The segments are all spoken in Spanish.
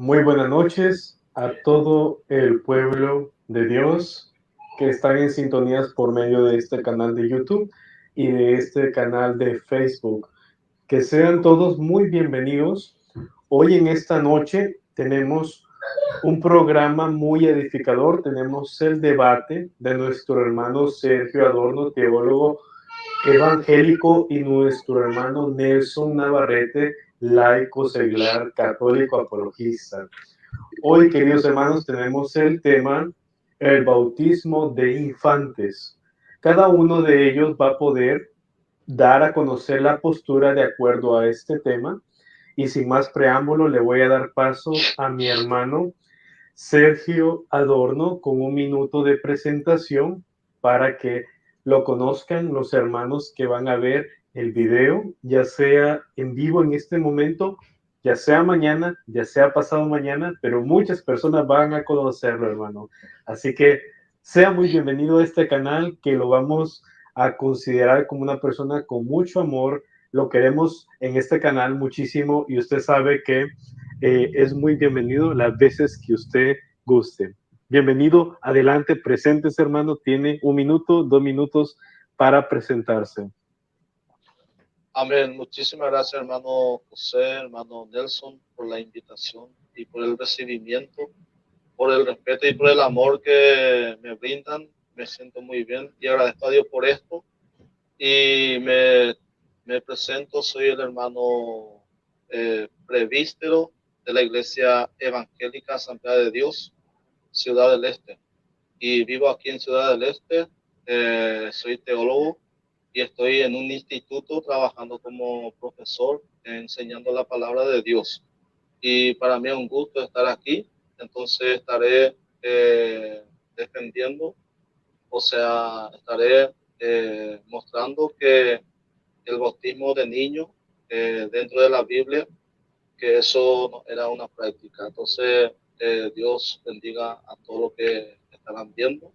Muy buenas noches a todo el pueblo de Dios que están en sintonías por medio de este canal de YouTube y de este canal de Facebook. Que sean todos muy bienvenidos. Hoy en esta noche tenemos un programa muy edificador. Tenemos el debate de nuestro hermano Sergio Adorno, teólogo evangélico, y nuestro hermano Nelson Navarrete, laico seglar católico apologista. Hoy, queridos hermanos, tenemos el tema, el bautismo de infantes. Cada uno de ellos va a poder dar a conocer la postura de acuerdo a este tema. Y sin más preámbulo, le voy a dar paso a mi hermano Sergio Adorno con un minuto de presentación para que lo conozcan los hermanos que van a ver el video, ya sea en vivo en este momento, ya sea mañana, ya sea pasado mañana, pero muchas personas van a conocerlo, hermano. Así que sea muy bienvenido a este canal, que lo vamos a considerar como una persona con mucho amor. Lo queremos en este canal muchísimo y usted sabe que es muy bienvenido las veces que usted guste. Bienvenido, adelante, presentes, hermano. Tiene 1 minuto, 2 minutos para presentarse. Amén. Muchísimas gracias, hermano José, hermano Nelson, por la invitación y por el recibimiento, por el respeto y por el amor que me brindan. Me siento muy bien y agradezco a Dios por esto. Y me presento, soy el hermano prevístero de la Iglesia Evangélica Asamblea de Dios, Ciudad del Este. Y vivo aquí en Ciudad del Este. Soy teólogo y estoy en un instituto trabajando como profesor, enseñando la palabra de Dios. Y para mí es un gusto estar aquí. Entonces estaré defendiendo, o sea, estaré mostrando que el bautismo de niños dentro de la Biblia, que eso era una práctica. Entonces, Dios bendiga a todos los que estarán viendo.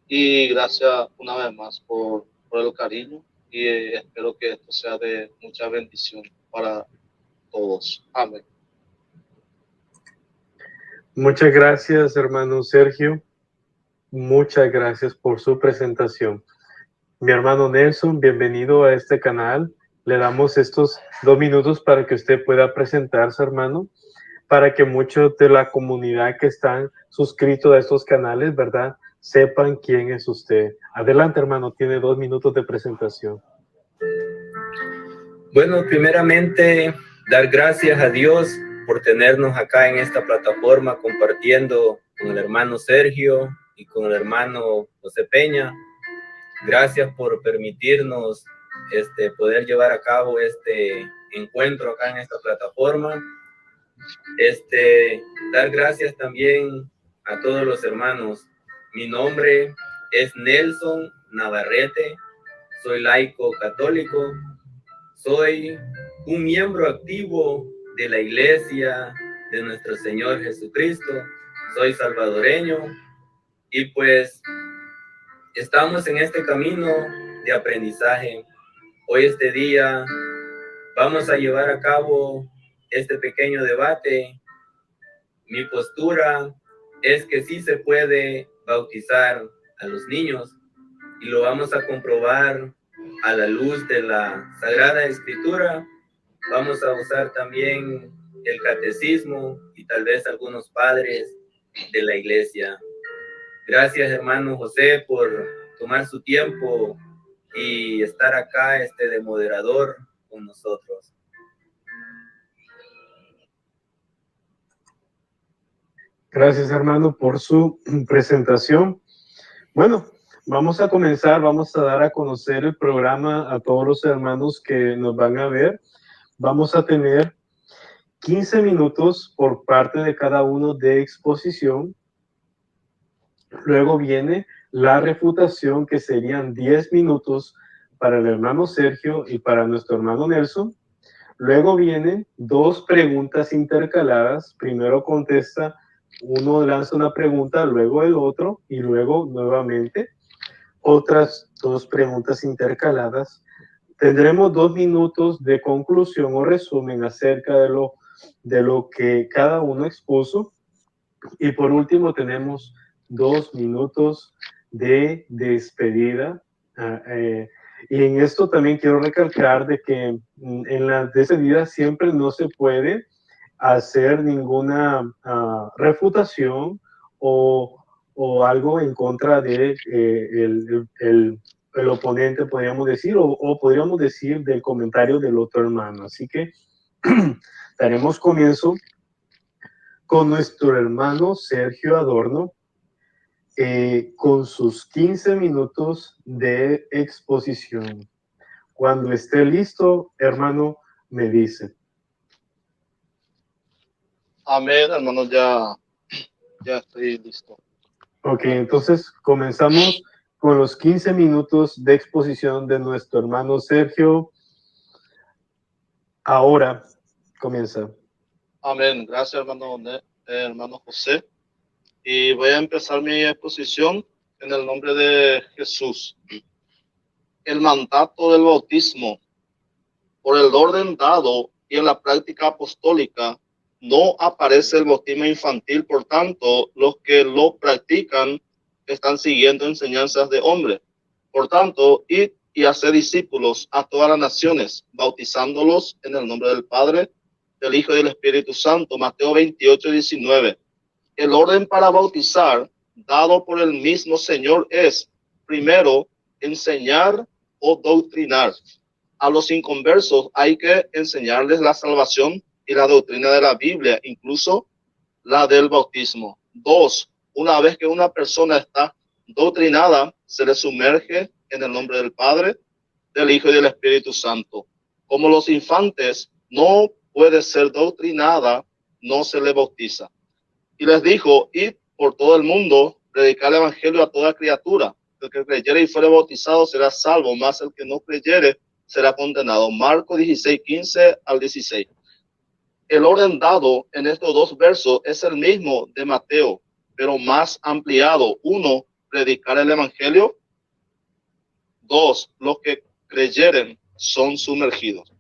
Y gracias una vez más por el cariño y espero que esto sea de mucha bendición para todos. Amén. Muchas gracias, hermano Sergio. Muchas gracias por su presentación. Mi hermano Nelson, bienvenido a este canal. Le damos estos 2 minutos para que usted pueda presentarse, hermano, para que muchos de la comunidad que están suscritos a estos canales, ¿verdad?, sepan quién es usted. Adelante, hermano, tiene 2 minutos de presentación. Bueno, primeramente, dar gracias a Dios por tenernos acá en esta plataforma compartiendo con el hermano Sergio y con el hermano José Peña. Gracias por permitirnos poder llevar a cabo este encuentro acá en esta plataforma. Dar gracias también a todos los hermanos. Mi nombre es Nelson Navarrete, soy laico católico, soy un miembro activo de la Iglesia de nuestro Señor Jesucristo, soy salvadoreño y pues estamos en este camino de aprendizaje. Hoy este día vamos a llevar a cabo este pequeño debate. Mi postura es que sí se puede bautizar a los niños y lo vamos a comprobar a la luz de la Sagrada Escritura. Vamos a usar también el catecismo y tal vez algunos padres de la iglesia. Gracias, hermano José, por tomar su tiempo y estar acá de moderador con nosotros. Gracias, hermano, por su presentación. Bueno, vamos a comenzar, vamos a dar a conocer el programa a todos los hermanos que nos van a ver. Vamos a tener 15 minutos por parte de cada uno de exposición. Luego viene la refutación, que serían 10 minutos para el hermano Sergio y para nuestro hermano Nelson. Luego vienen 2 preguntas intercaladas. Primero contesta, uno lanza una pregunta, luego el otro, y luego nuevamente otras 2 preguntas intercaladas. Tendremos 2 minutos de conclusión o resumen acerca de lo de lo que cada uno expuso. Y por último tenemos 2 minutos de despedida. Y en esto también quiero recalcar de que en la despedida siempre no se puede hacer ninguna refutación o algo en contra de el oponente, podríamos decir, o podríamos decir del comentario del otro hermano. Así que daremos comienzo con nuestro hermano Sergio Adorno, con sus 15 minutos de exposición. Cuando esté listo, hermano, me dice. Amén, hermano, ya estoy listo. Ok, entonces comenzamos con los 15 minutos de exposición de nuestro hermano Sergio. Ahora comienza. Amén, gracias, hermano José. Y voy a empezar mi exposición en el nombre de Jesús. El mandato del bautismo, por el orden dado y en la práctica apostólica, no aparece el bautismo infantil. Por tanto, los que lo practican están siguiendo enseñanzas de hombres. Por tanto, id y haced discípulos a todas las naciones, bautizándolos en el nombre del Padre, del Hijo y del Espíritu Santo. Mateo 28:19. El orden para bautizar, dado por el mismo Señor, es, primero, enseñar o doctrinar. A los inconversos hay que enseñarles la salvación y la doctrina de la Biblia, incluso la del bautismo. 2. Una vez que una persona está doctrinada, se le sumerge en el nombre del Padre, del Hijo y del Espíritu Santo. Como los infantes no puede ser doctrinada, no se le bautiza. Y les dijo, id por todo el mundo, predicar el evangelio a toda criatura. El que creyere y fuere bautizado será salvo, mas el que no creyere será condenado. Marcos 16:15 al 16. El orden dado en estos dos versos es el mismo de Mateo, pero más ampliado. 1, predicar el evangelio. 2, los que creyeren son sumergidos.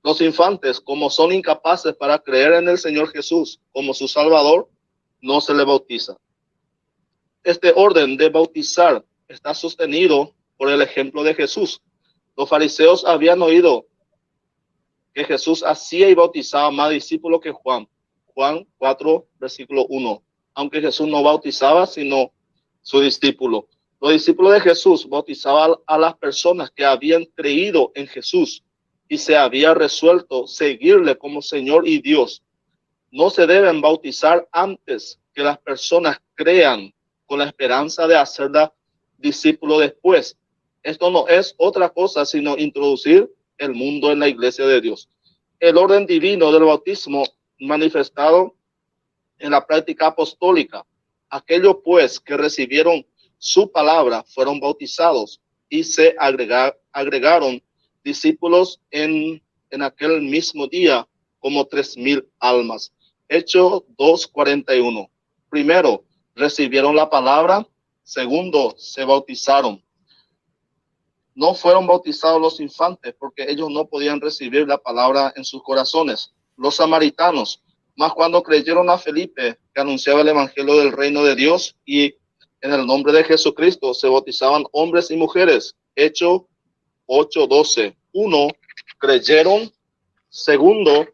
Los infantes, como son incapaces para creer en el Señor Jesús como su Salvador, no se le bautiza. Este orden de bautizar está sostenido por el ejemplo de Jesús. Los fariseos habían oído que Jesús hacía y bautizaba más discípulos que Juan. Juan 4, versículo 1. Aunque Jesús no bautizaba, sino su discípulo. Los discípulos de Jesús bautizaban a las personas que habían creído en Jesús y se había resuelto seguirle como Señor y Dios. No se deben bautizar antes que las personas crean, con la esperanza de hacerla discípulo después. Esto no es otra cosa sino introducir el mundo en la iglesia de Dios. El orden divino del bautismo manifestado en la práctica apostólica. Aquellos pues que recibieron su palabra fueron bautizados y se agregaron discípulos en aquel mismo día como 3,000 almas. Hechos 2:41. Primero, recibieron la palabra. Segundo, se bautizaron. No fueron bautizados los infantes porque ellos no podían recibir la palabra en sus corazones. Los samaritanos, mas cuando creyeron a Felipe, que anunciaba el evangelio del reino de Dios, y en el nombre de Jesucristo se bautizaban hombres y mujeres. Hechos 8:12. 1, creyeron. Segundo,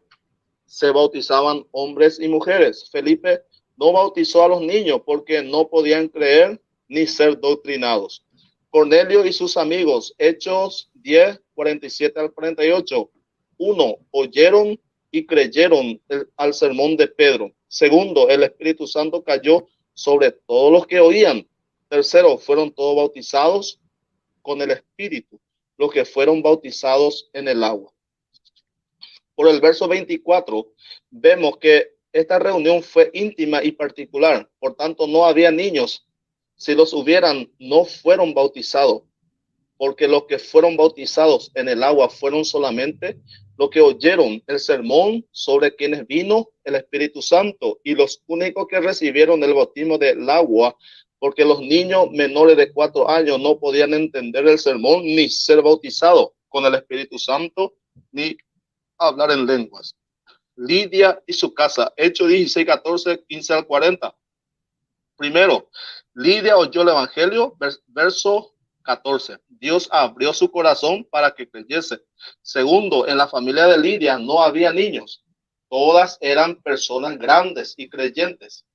se bautizaban hombres y mujeres. Felipe no bautizó a los niños porque no podían creer ni ser doctrinados. Cornelio y sus amigos, Hechos 10:47 al 48. 1, oyeron y creyeron al sermón de Pedro. Segundo, el Espíritu Santo cayó sobre todos los que oían. Tercero, fueron todos bautizados con el Espíritu, los que fueron bautizados en el agua. Por el verso 24, vemos que esta reunión fue íntima y particular, por tanto no había niños. Si los hubieran, no fueron bautizados, porque los que fueron bautizados en el agua fueron solamente los que oyeron el sermón sobre quienes vino el Espíritu Santo, y los únicos que recibieron el bautismo del agua, porque los niños menores de 4 años no podían entender el sermón ni ser bautizados con el Espíritu Santo ni hablar en lenguas. Lidia y su casa. Hechos 16, 14, 15 al 40. Primero, Lidia oyó el evangelio, verso 14. Dios abrió su corazón para que creyese. Segundo, en la familia de Lidia no había niños. Todas eran personas grandes y creyentes,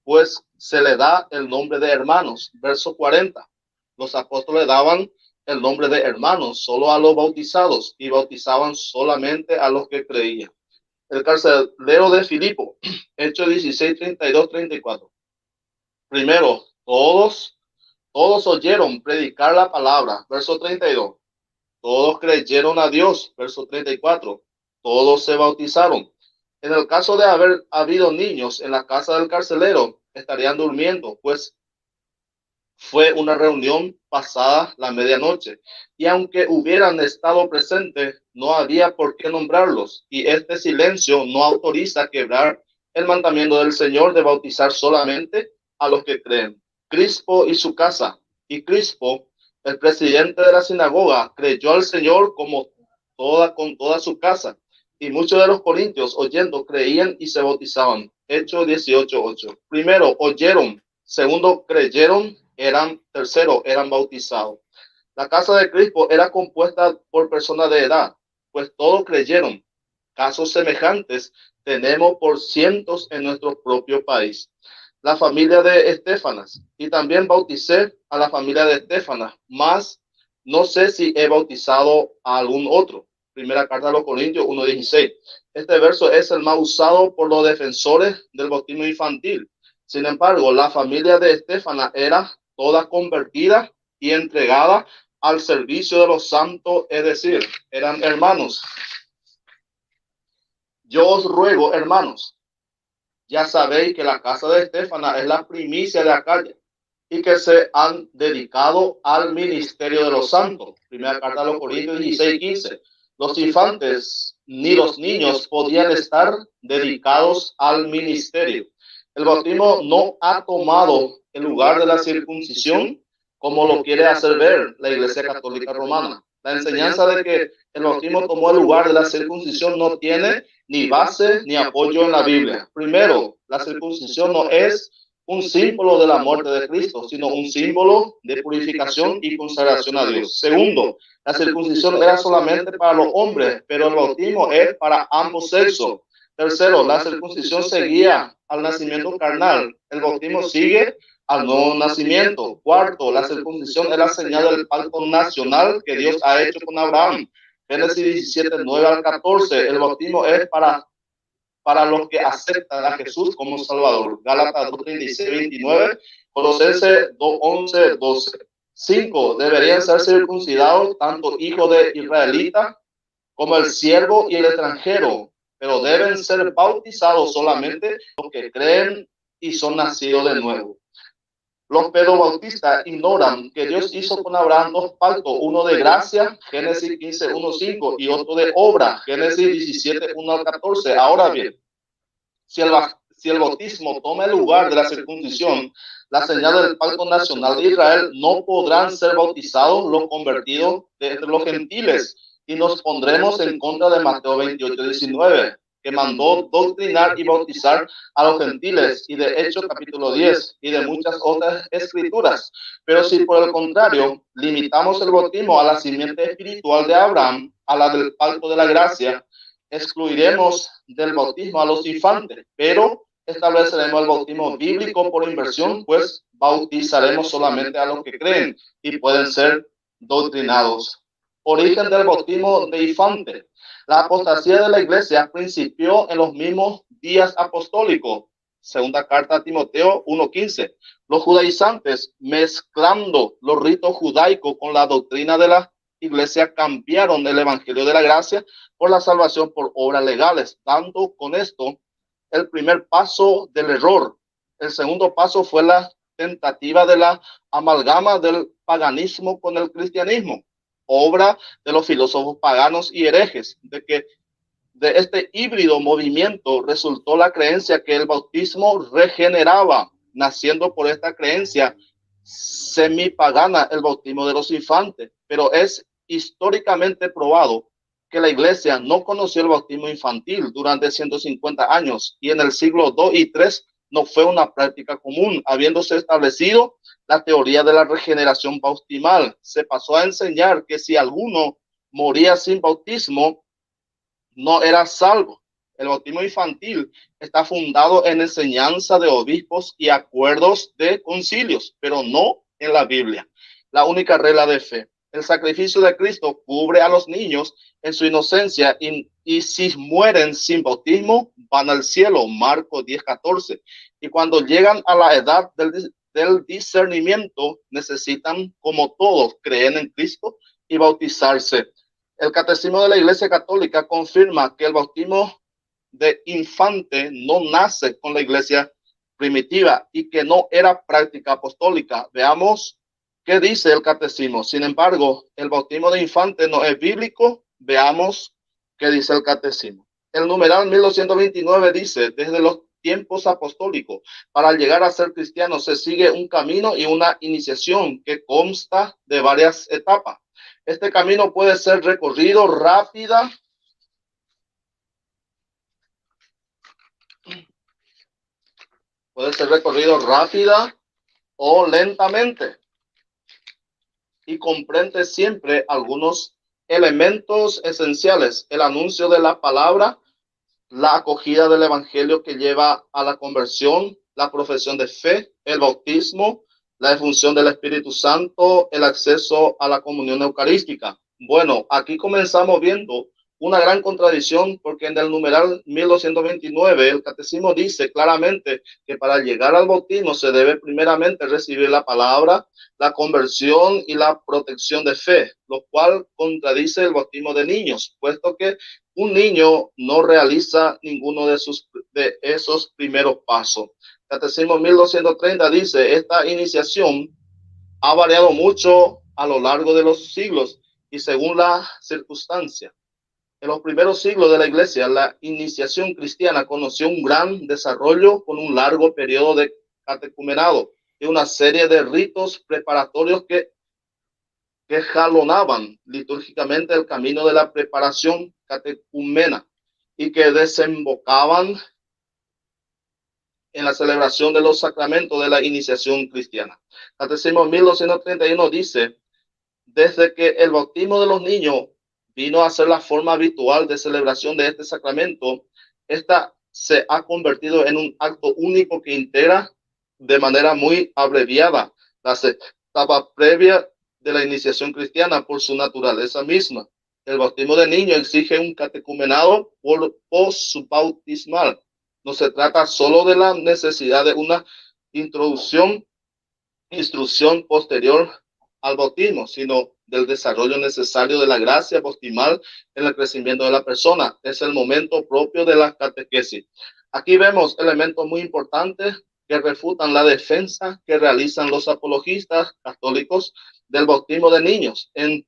pues se le da el nombre de hermanos. Verso 40. Los apóstoles daban el nombre de hermanos solo a los bautizados y bautizaban solamente a los que creían. El carcelero de Filipo, Hechos 16, 32, 34. Primero, todos oyeron predicar la palabra. Verso 32. Todos creyeron a Dios. Verso 34. Todos se bautizaron. En el caso de haber habido niños en la casa del carcelero, estarían durmiendo, pues fue una reunión pasada la medianoche. Y aunque hubieran estado presentes, no había por qué nombrarlos. Y este silencio no autoriza quebrar el mandamiento del Señor de bautizar solamente a los que creen. Crispo y su casa. Y Crispo, el presidente de la sinagoga, creyó al Señor con toda su casa. Y muchos de los corintios, oyendo, creían y se bautizaban. Hechos 18, 8. Primero, oyeron. Segundo, creyeron. Tercero, eran bautizados. La casa de Crispo era compuesta por personas de edad, pues todos creyeron. Casos semejantes tenemos por cientos en nuestro propio país. La familia de Estefanas, y también bauticé a la familia de Estefanas, mas no sé si he bautizado a algún otro. Primera carta a los Corintios 1:16. Este verso es el más usado por los defensores del bautismo infantil. Sin embargo, la familia de Estefanas era toda convertida y entregada al servicio de los santos, es decir, eran hermanos. Yo os ruego, hermanos, ya sabéis que la casa de Estefanas es la primicia de Acaya y que se han dedicado al ministerio de los santos. Primera carta a los Corintios 16, 15. Los infantes ni los niños podían estar dedicados al ministerio. El bautismo no ha tomado el lugar de la circuncisión como lo quiere hacer ver la Iglesia Católica Romana. La enseñanza de que el bautismo tomó el lugar de la circuncisión no tiene ni base ni apoyo en la Biblia. Primero, la circuncisión no es un símbolo de la muerte de Cristo, sino un símbolo de purificación y consagración a Dios. Segundo, la circuncisión era solamente para los hombres, pero el bautismo es para ambos sexos. Tercero, la circuncisión seguía al nacimiento carnal. El bautismo sigue al nuevo nacimiento. Cuarto, la circuncisión es la señal del pacto nacional que Dios ha hecho con Abraham. Génesis 17, 9 al 14. El bautismo es para los que aceptan a Jesús como Salvador. Gálatas 2:36, 29. Colosenses 2:11, 12. 5. Deberían ser circuncidados tanto hijos de israelita como el siervo y el extranjero, pero deben ser bautizados solamente los que creen y son nacidos de nuevo. Los pedobautistas ignoran que Dios hizo con Abraham dos pactos, uno de gracia, Génesis 15, 1, 5, y otro de obra, Génesis 17, 1 al 14. Ahora bien, si el bautismo toma el lugar de la circuncisión, la señal del pacto nacional de Israel, no podrán ser bautizados los convertidos de entre los gentiles, y nos pondremos en contra de Mateo 28, 19. Que mandó doctrinar y bautizar a los gentiles, y de Hechos capítulo 10, y de muchas otras escrituras. Pero si por el contrario limitamos el bautismo a la simiente espiritual de Abraham, a la del pacto de la gracia, excluiremos del bautismo a los infantes, pero estableceremos el bautismo bíblico por inversión, pues bautizaremos solamente a los que creen y pueden ser doctrinados. Origen del bautismo de infante. La apostasía de la iglesia principió en los mismos días apostólicos. Segunda carta a Timoteo 1:15. Los judaizantes, mezclando los ritos judaicos con la doctrina de la iglesia, cambiaron el evangelio de la gracia por la salvación por obras legales, dando con esto el primer paso del error. El segundo paso fue la tentativa de la amalgama del paganismo con el cristianismo, obra de los filósofos paganos y herejes. De este híbrido movimiento resultó la creencia que el bautismo regeneraba, naciendo por esta creencia semipagana el bautismo de los infantes, pero es históricamente probado que la iglesia no conoció el bautismo infantil durante 150 años y en el siglo II y III no fue una práctica común, habiéndose establecido la teoría de la regeneración bautismal. Se pasó a enseñar que si alguno moría sin bautismo, no era salvo. El bautismo infantil está fundado en enseñanza de obispos y acuerdos de concilios, pero no en la Biblia. La única regla de fe. El sacrificio de Cristo cubre a los niños en su inocencia y si mueren sin bautismo, van al cielo. Marcos 10:14. Y cuando llegan a la edad del discernimiento, necesitan, como todos, creer en Cristo y bautizarse. El Catecismo de la Iglesia Católica confirma que el bautismo de infante no nace con la Iglesia primitiva y que no era práctica apostólica. Veamos qué dice el Catecismo. Sin embargo, el bautismo de infante no es bíblico. Veamos qué dice el Catecismo. El numeral 1229 dice: desde los tiempos apostólicos, para llegar a ser cristiano se sigue un camino y una iniciación que consta de varias etapas. Este camino puede ser recorrido rápida o lentamente y comprende siempre algunos elementos esenciales: el anuncio de la palabra, la acogida del evangelio que lleva a la conversión, la profesión de fe, el bautismo, la efusión del Espíritu Santo, el acceso a la comunión eucarística. Bueno, aquí comenzamos viendo una gran contradicción, porque en el numeral 1229 el Catecismo dice claramente que para llegar al bautismo se debe primeramente recibir la palabra, la conversión y la protección de fe, lo cual contradice el bautismo de niños, puesto que un niño no realiza ninguno de esos primeros pasos. Catecismo 1230 dice: esta iniciación ha variado mucho a lo largo de los siglos y según la circunstancia. En los primeros siglos de la Iglesia, la iniciación cristiana conoció un gran desarrollo con un largo periodo de catecumenado y una serie de ritos preparatorios que jalonaban litúrgicamente el camino de la preparación catecumena y que desembocaban en la celebración de los sacramentos de la iniciación cristiana. Catecismo 1231 dice: desde que el bautismo de los niños vino a ser la forma habitual de celebración de este sacramento, esta se ha convertido en un acto único que integra de manera muy abreviada las etapas previas de la iniciación cristiana por su naturaleza misma. El bautismo de niño exige un catecumenado postbautismal. No se trata solo de la necesidad de una instrucción posterior al bautismo, sino del desarrollo necesario de la gracia bautismal en el crecimiento de la persona. Es el momento propio de la catequesis. Aquí vemos elementos muy importantes que refutan la defensa que realizan los apologistas católicos del bautismo de niños. En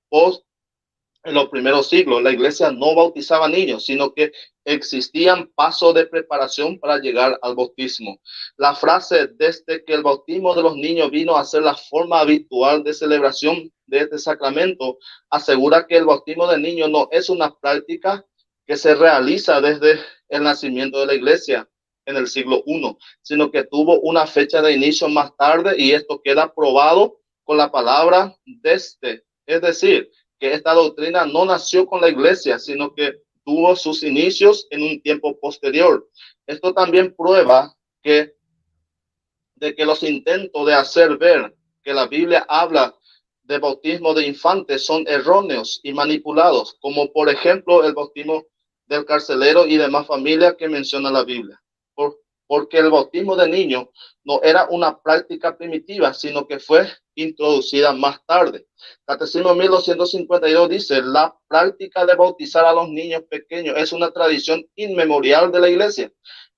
los primeros siglos, la iglesia no bautizaba niños, sino que existían pasos de preparación para llegar al bautismo. La frase "desde que el bautismo de los niños vino a ser la forma habitual de celebración de este sacramento" asegura que el bautismo de niños no es una práctica que se realiza desde el nacimiento de la iglesia en el siglo I, sino que tuvo una fecha de inicio más tarde, y esto queda probado con la palabra "desde", es decir, que esta doctrina no nació con la iglesia, sino que tuvo sus inicios en un tiempo posterior. Esto también prueba de que los intentos de hacer ver que la Biblia habla de bautismo de infantes son erróneos y manipulados, como por ejemplo el bautismo del carcelero y demás familias que menciona la Biblia. Porque el bautismo de niños no era una práctica primitiva, sino que fue introducida más tarde. Catecismo 1252 dice: la práctica de bautizar a los niños pequeños es una tradición inmemorial de la iglesia.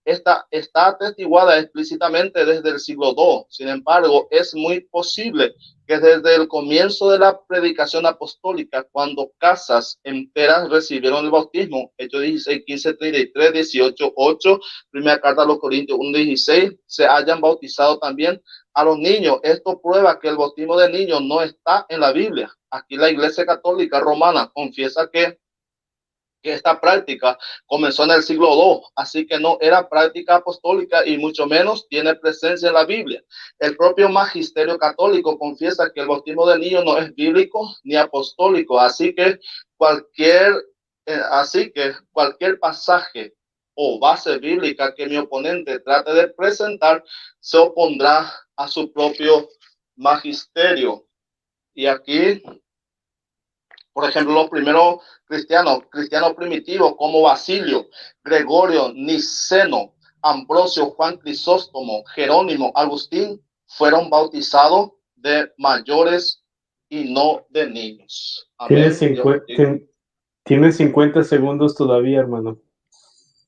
Esta está atestiguada explícitamente desde el siglo II. Sin embargo, es muy posible que desde el comienzo de la predicación apostólica, cuando casas enteras recibieron el bautismo, Hechos 16, 15, 33, 18, 8, primera carta a los Corintios 1, 16, se hayan bautizado también a los niños. Esto prueba que el bautismo de niños no está en la Biblia. Aquí la Iglesia Católica Romana confiesa que que esta práctica comenzó en el siglo II, así que no era práctica apostólica y mucho menos tiene presencia en la Biblia. El propio magisterio católico confiesa que el bautismo de niños no es bíblico ni apostólico, así que cualquier pasaje o base bíblica que mi oponente trate de presentar se opondrá a su propio magisterio. Y aquí, por ejemplo, los primeros cristianos primitivos como Basilio, Gregorio, Niceno, Ambrosio, Juan Crisóstomo, Jerónimo, Agustín, fueron bautizados de mayores y no de niños. Amén. Tienes 50 segundos todavía, hermano.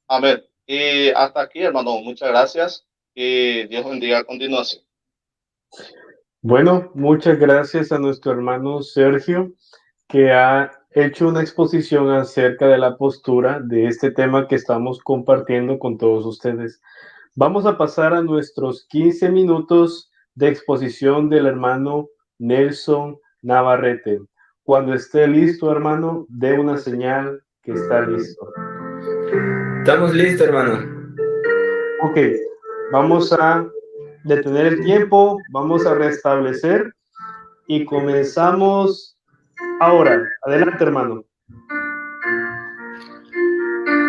Amén. Y hasta aquí, hermano. Muchas gracias. Y Dios bendiga a continuación. Bueno, muchas gracias a nuestro hermano Sergio, que ha hecho una exposición acerca de la postura de este tema que estamos compartiendo con todos ustedes. Vamos a pasar a nuestros 15 minutos de exposición del hermano Nelson Navarrete. Cuando esté listo, hermano, dé una señal que está listo. Estamos listos, hermano. Ok, vamos a detener el tiempo, vamos a restablecer y comenzamos ahora. Adelante, hermano.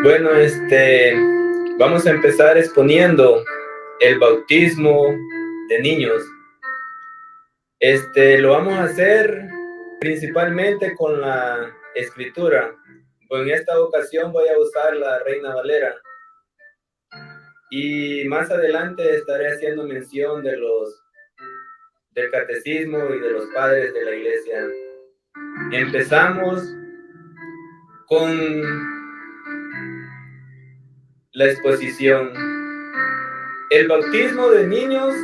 Bueno, vamos a empezar exponiendo el bautismo de niños. Lo vamos a hacer principalmente con la escritura. En esta ocasión voy a usar la Reina Valera. Y más adelante estaré haciendo mención del catecismo y de los padres de la iglesia. Empezamos con la exposición. El bautismo de niños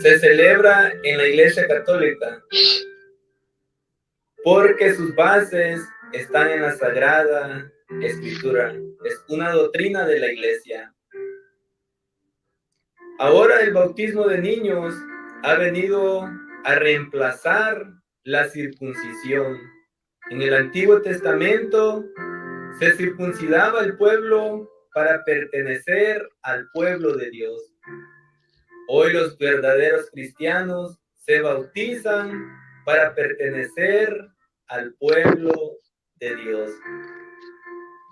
se celebra en la Iglesia Católica porque sus bases están en la Sagrada Escritura. Es una doctrina de la Iglesia. Ahora el bautismo de niños ha venido a reemplazar la circuncisión. En el Antiguo Testamento se circuncidaba el pueblo para pertenecer al pueblo de Dios. Hoy los verdaderos cristianos se bautizan para pertenecer al pueblo de Dios.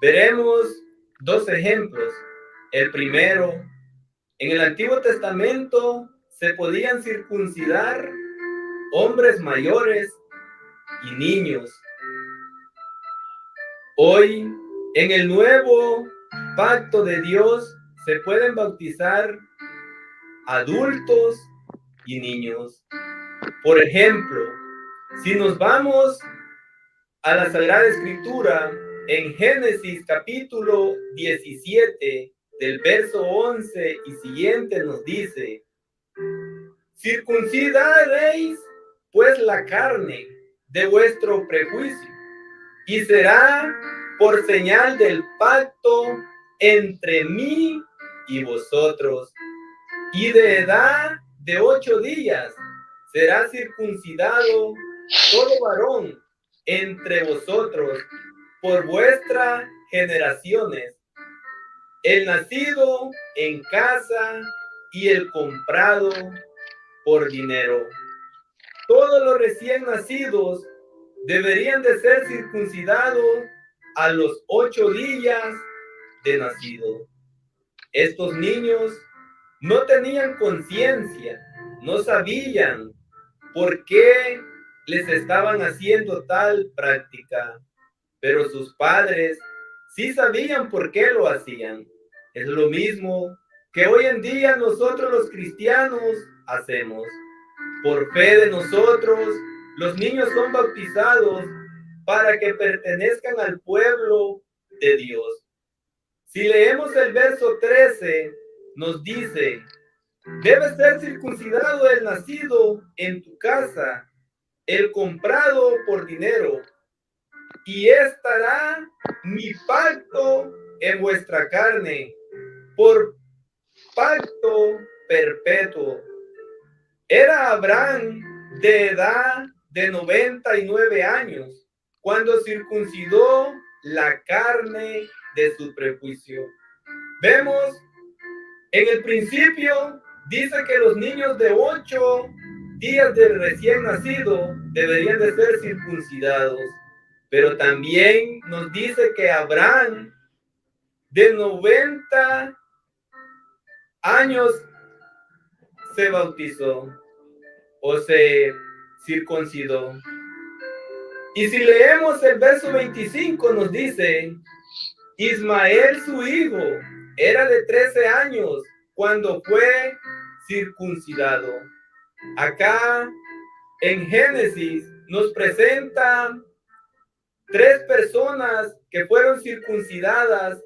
Veremos dos ejemplos. El primero, en el Antiguo Testamento se podían circuncidar hombres mayores y niños. Hoy, en el nuevo pacto de Dios, se pueden bautizar adultos y niños. Por ejemplo, si nos vamos a la Sagrada Escritura, en Génesis capítulo 17, del verso 11 y siguiente nos dice: circuncidaréis pues la carne de vuestro prejuicio, y será por señal del pacto entre mí y vosotros, y de edad de 8 días será circuncidado todo varón entre vosotros por vuestras generaciones, el nacido en casa y el comprado por dinero. Todos los recién nacidos deberían de ser circuncidados a los 8 días de nacido. Estos niños no tenían conciencia, no sabían por qué les estaban haciendo tal práctica, pero sus padres sí sabían por qué lo hacían. Es lo mismo que hoy en día nosotros los cristianos hacemos. Por fe de nosotros, los niños son bautizados para que pertenezcan al pueblo de Dios. Si leemos el verso 13, nos dice: debe ser circuncidado el nacido en tu casa, el comprado por dinero, y estará mi pacto en vuestra carne, por pacto perpetuo. Era Abraham de edad de 99 años cuando circuncidó la carne de su prejuicio. Vemos, en el principio, dice que los niños de 8 días de recién nacido deberían de ser circuncidados. Pero también nos dice que Abraham, de 90 años, se bautizó o se circuncidó. Y si leemos el verso 25, nos dice: Ismael, su hijo, era de 13 años cuando fue circuncidado. Acá en Génesis nos presenta 3 personas que fueron circuncidadas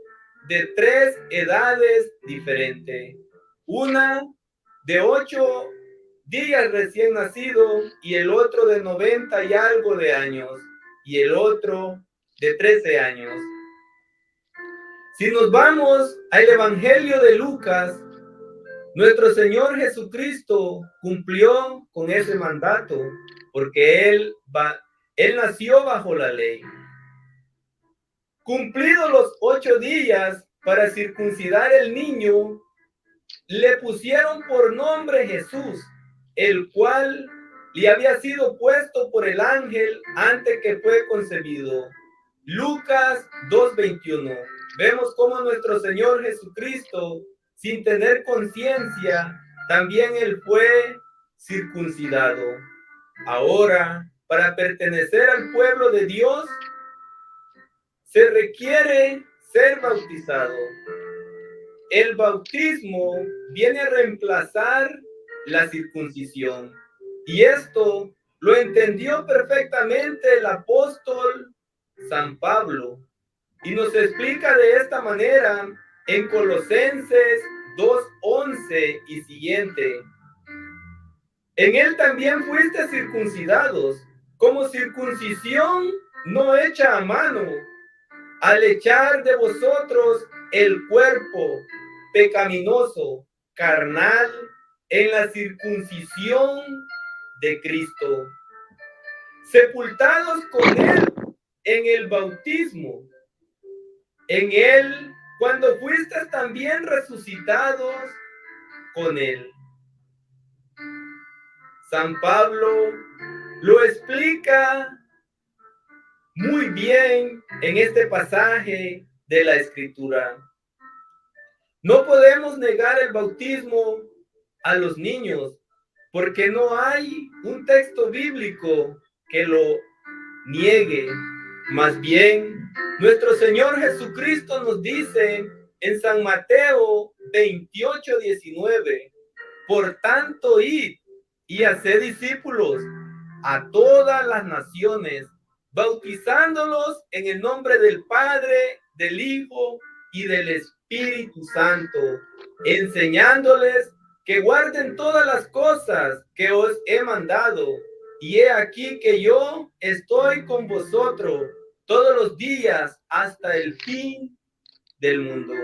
de 3 edades diferentes. Una de 8 días recién nacido y el otro de 90 y algo de años y el otro de 13 años. Si nos vamos al Evangelio de Lucas, nuestro Señor Jesucristo cumplió con ese mandato porque Él nació bajo la ley. Cumplidos los 8 días para circuncidar el niño, le pusieron por nombre Jesús, el cual le había sido puesto por el ángel antes que fue concebido. Lucas 2:21. Vemos cómo nuestro Señor Jesucristo, sin tener conciencia, también Él fue circuncidado. Ahora, para pertenecer al pueblo de Dios, se requiere ser bautizado. El bautismo viene a reemplazar la circuncisión. Y esto lo entendió perfectamente el apóstol San Pablo. Y nos explica de esta manera en Colosenses 2:11 y siguiente. En él también fuiste circuncidados, como circuncisión no hecha a mano, al echar de vosotros el cuerpo pecaminoso, carnal, en la circuncisión de Cristo, sepultados con él en el bautismo, en él cuando fuiste también resucitados con él. San Pablo lo explica muy bien en este pasaje de la Escritura. No podemos negar el bautismo a los niños porque no hay un texto bíblico que lo niegue. Más bien, nuestro Señor Jesucristo nos dice en San Mateo 28:19, por tanto, id y haced discípulos a todas las naciones, bautizándolos en el nombre del Padre, del Hijo y del Espíritu Santo, enseñándoles que guarden todas las cosas que os he mandado. Y he aquí que yo estoy con vosotros todos los días hasta el fin del mundo.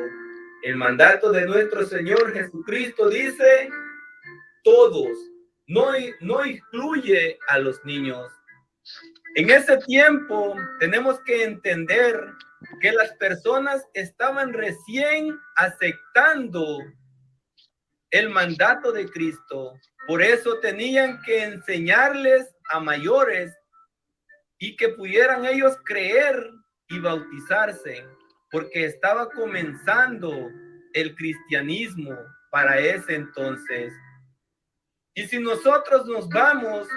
El mandato de nuestro Señor Jesucristo dice todos, no incluye a los niños. En ese tiempo tenemos que entender que las personas estaban recién aceptando el mandato de Cristo. Por eso tenían que enseñarles a mayores y que pudieran ellos creer y bautizarse, porque estaba comenzando el cristianismo para ese entonces. Y si nosotros nos vamos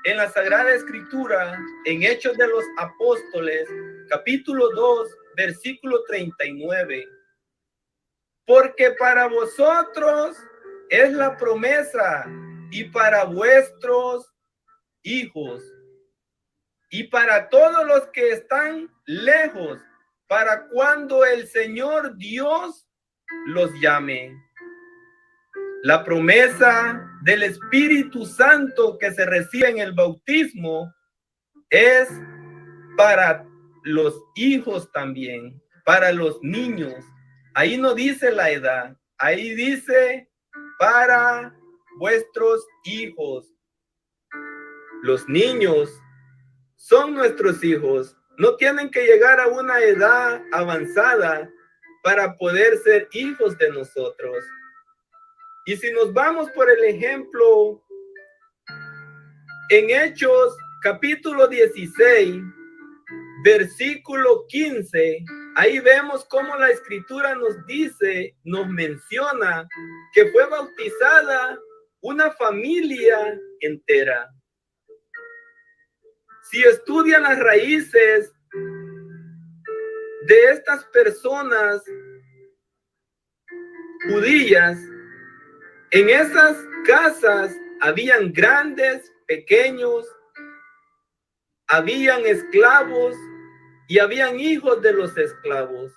en la Sagrada Escritura, en Hechos de los Apóstoles, capítulo 2, versículo 39, porque para vosotros es la promesa y para vuestros hijos y para todos los que están lejos, para cuando el Señor Dios los llame. La promesa del Espíritu Santo que se recibe en el bautismo es para los hijos también, para los niños. Ahí no dice la edad, ahí dice para vuestros hijos. Los niños son nuestros hijos No tienen que llegar a una edad avanzada para poder ser hijos de nosotros. Y si nos vamos por el ejemplo, en Hechos capítulo 16, versículo 15, ahí vemos cómo la escritura nos dice, nos menciona que fue bautizada una familia entera. Si estudian las raíces de estas personas judías, en esas casas habían grandes, pequeños, habían esclavos y habían hijos de los esclavos.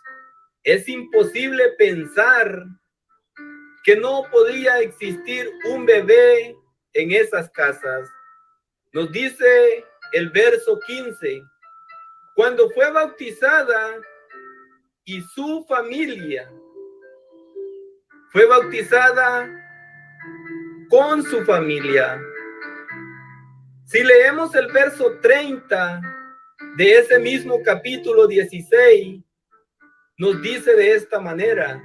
Es imposible pensar que no podía existir un bebé en esas casas. Nos dice el verso 15, cuando fue bautizada y su familia fue bautizada con su familia. Si leemos el verso 30 de ese mismo capítulo 16, nos dice de esta manera,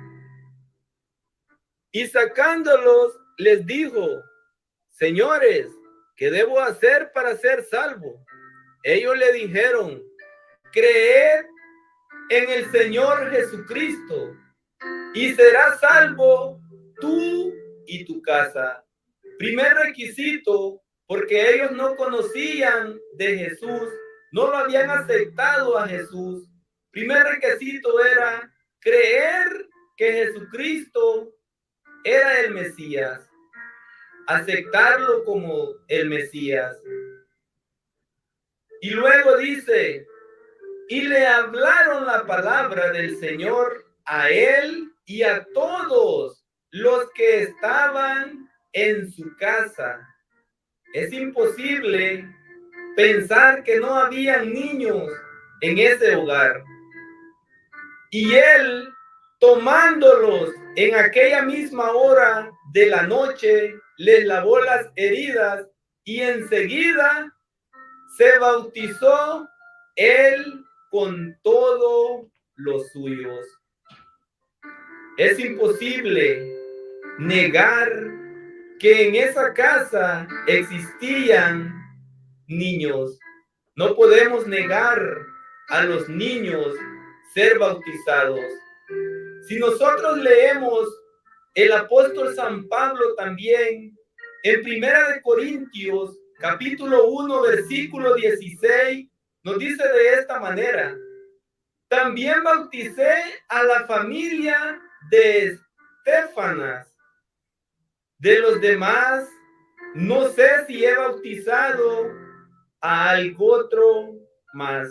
y sacándolos les dijo, señores, ¿qué debo hacer para ser salvo? Ellos le dijeron, creed en el Señor Jesucristo y serás salvo tú y tu casa. Primer requisito, porque ellos no conocían de Jesús, no lo habían aceptado a Jesús. Primer requisito era creer que Jesucristo era el Mesías, aceptarlo como el Mesías. Y luego dice, y le hablaron la palabra del Señor a él y a todos los que estaban en su casa. Es imposible pensar que no había niños en ese hogar. Y él, tomándolos en aquella misma hora de la noche, les lavó las heridas y enseguida se bautizó él con todos los suyos. Es imposible negar que en esa casa existían niños. No podemos negar a los niños ser bautizados. Si nosotros leemos el apóstol San Pablo también en Primera de Corintios capítulo 1 versículo 16 nos dice de esta manera, también bauticé a la familia de Estéfanas. De los demás, no sé si he bautizado a algún otro más.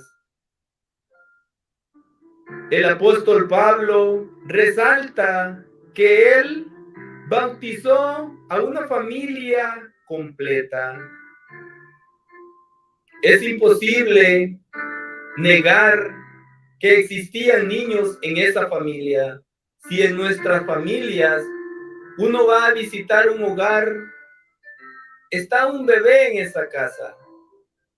El apóstol Pablo resalta que él bautizó a una familia completa. Es imposible negar que existían niños en esa familia. Si en nuestras familias uno va a visitar un hogar, está un bebé en esa casa.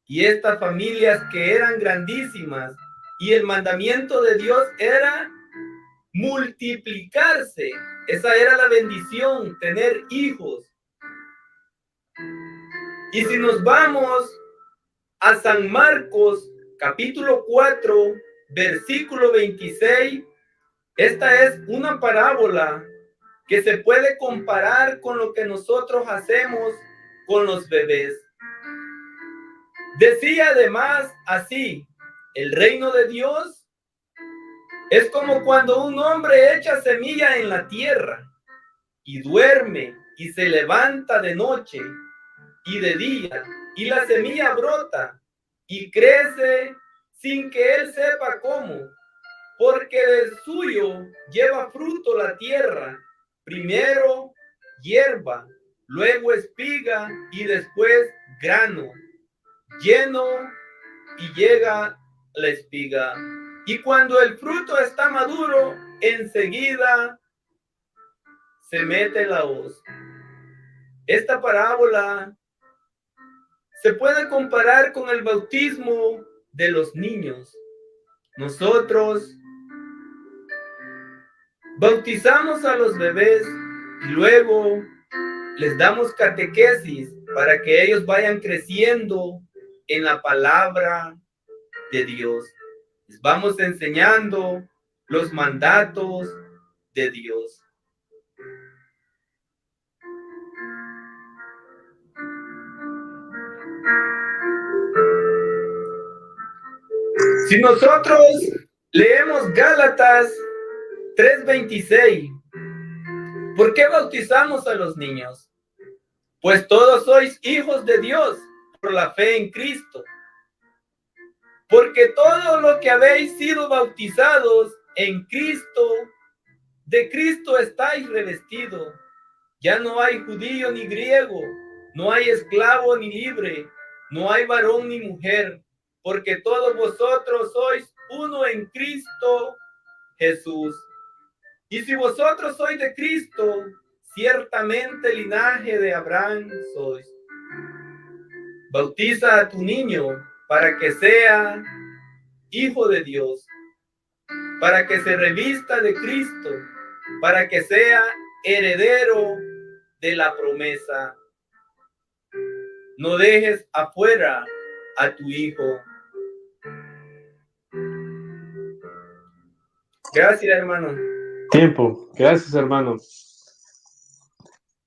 Y estas familias que eran grandísimas, y el mandamiento de Dios era multiplicarse. Esa era la bendición, tener hijos. Y si nos vamos a San Marcos, capítulo 4, versículo 26, esta es una parábola que se puede comparar con lo que nosotros hacemos con los bebés. Decía además así, el reino de Dios es como cuando un hombre echa semilla en la tierra y duerme y se levanta de noche y de día y la semilla brota y crece sin que él sepa cómo, porque del suyo lleva fruto la tierra, primero hierba, luego espiga y después grano, lleno y llega la espiga. Y cuando el fruto está maduro, enseguida se mete la hoz. Esta parábola se puede comparar con el bautismo de los niños. Nosotros bautizamos a los bebés y luego les damos catequesis para que ellos vayan creciendo en la palabra de Dios. Les vamos enseñando los mandatos de Dios. Si nosotros leemos Gálatas 3:26, ¿por qué bautizamos a los niños? Pues todos sois hijos de Dios por la fe en Cristo. Porque todo lo que habéis sido bautizados en Cristo, de Cristo estáis revestidos. Ya no hay judío ni griego, no hay esclavo ni libre, no hay varón ni mujer, porque todos vosotros sois uno en Cristo Jesús. Y si vosotros sois de Cristo, ciertamente linaje de Abraham sois. Bautiza a tu niño para que sea hijo de Dios, para que se revista de Cristo, para que sea heredero de la promesa. No dejes afuera a tu hijo. Gracias, hermano. Tiempo. Gracias, hermano.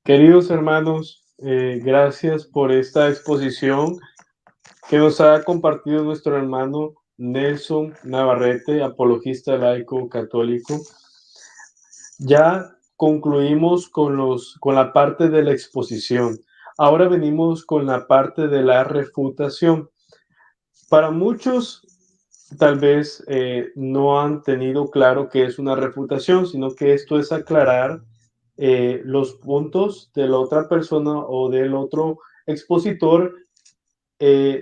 Queridos hermanos, gracias por esta exposición que nos ha compartido nuestro hermano Nelson Navarrete, apologista laico católico. Ya concluimos con la parte de la exposición. Ahora venimos con la parte de la refutación. Para muchos, tal vez no han tenido claro qué es una refutación, sino que esto es aclarar los puntos de la otra persona o del otro expositor,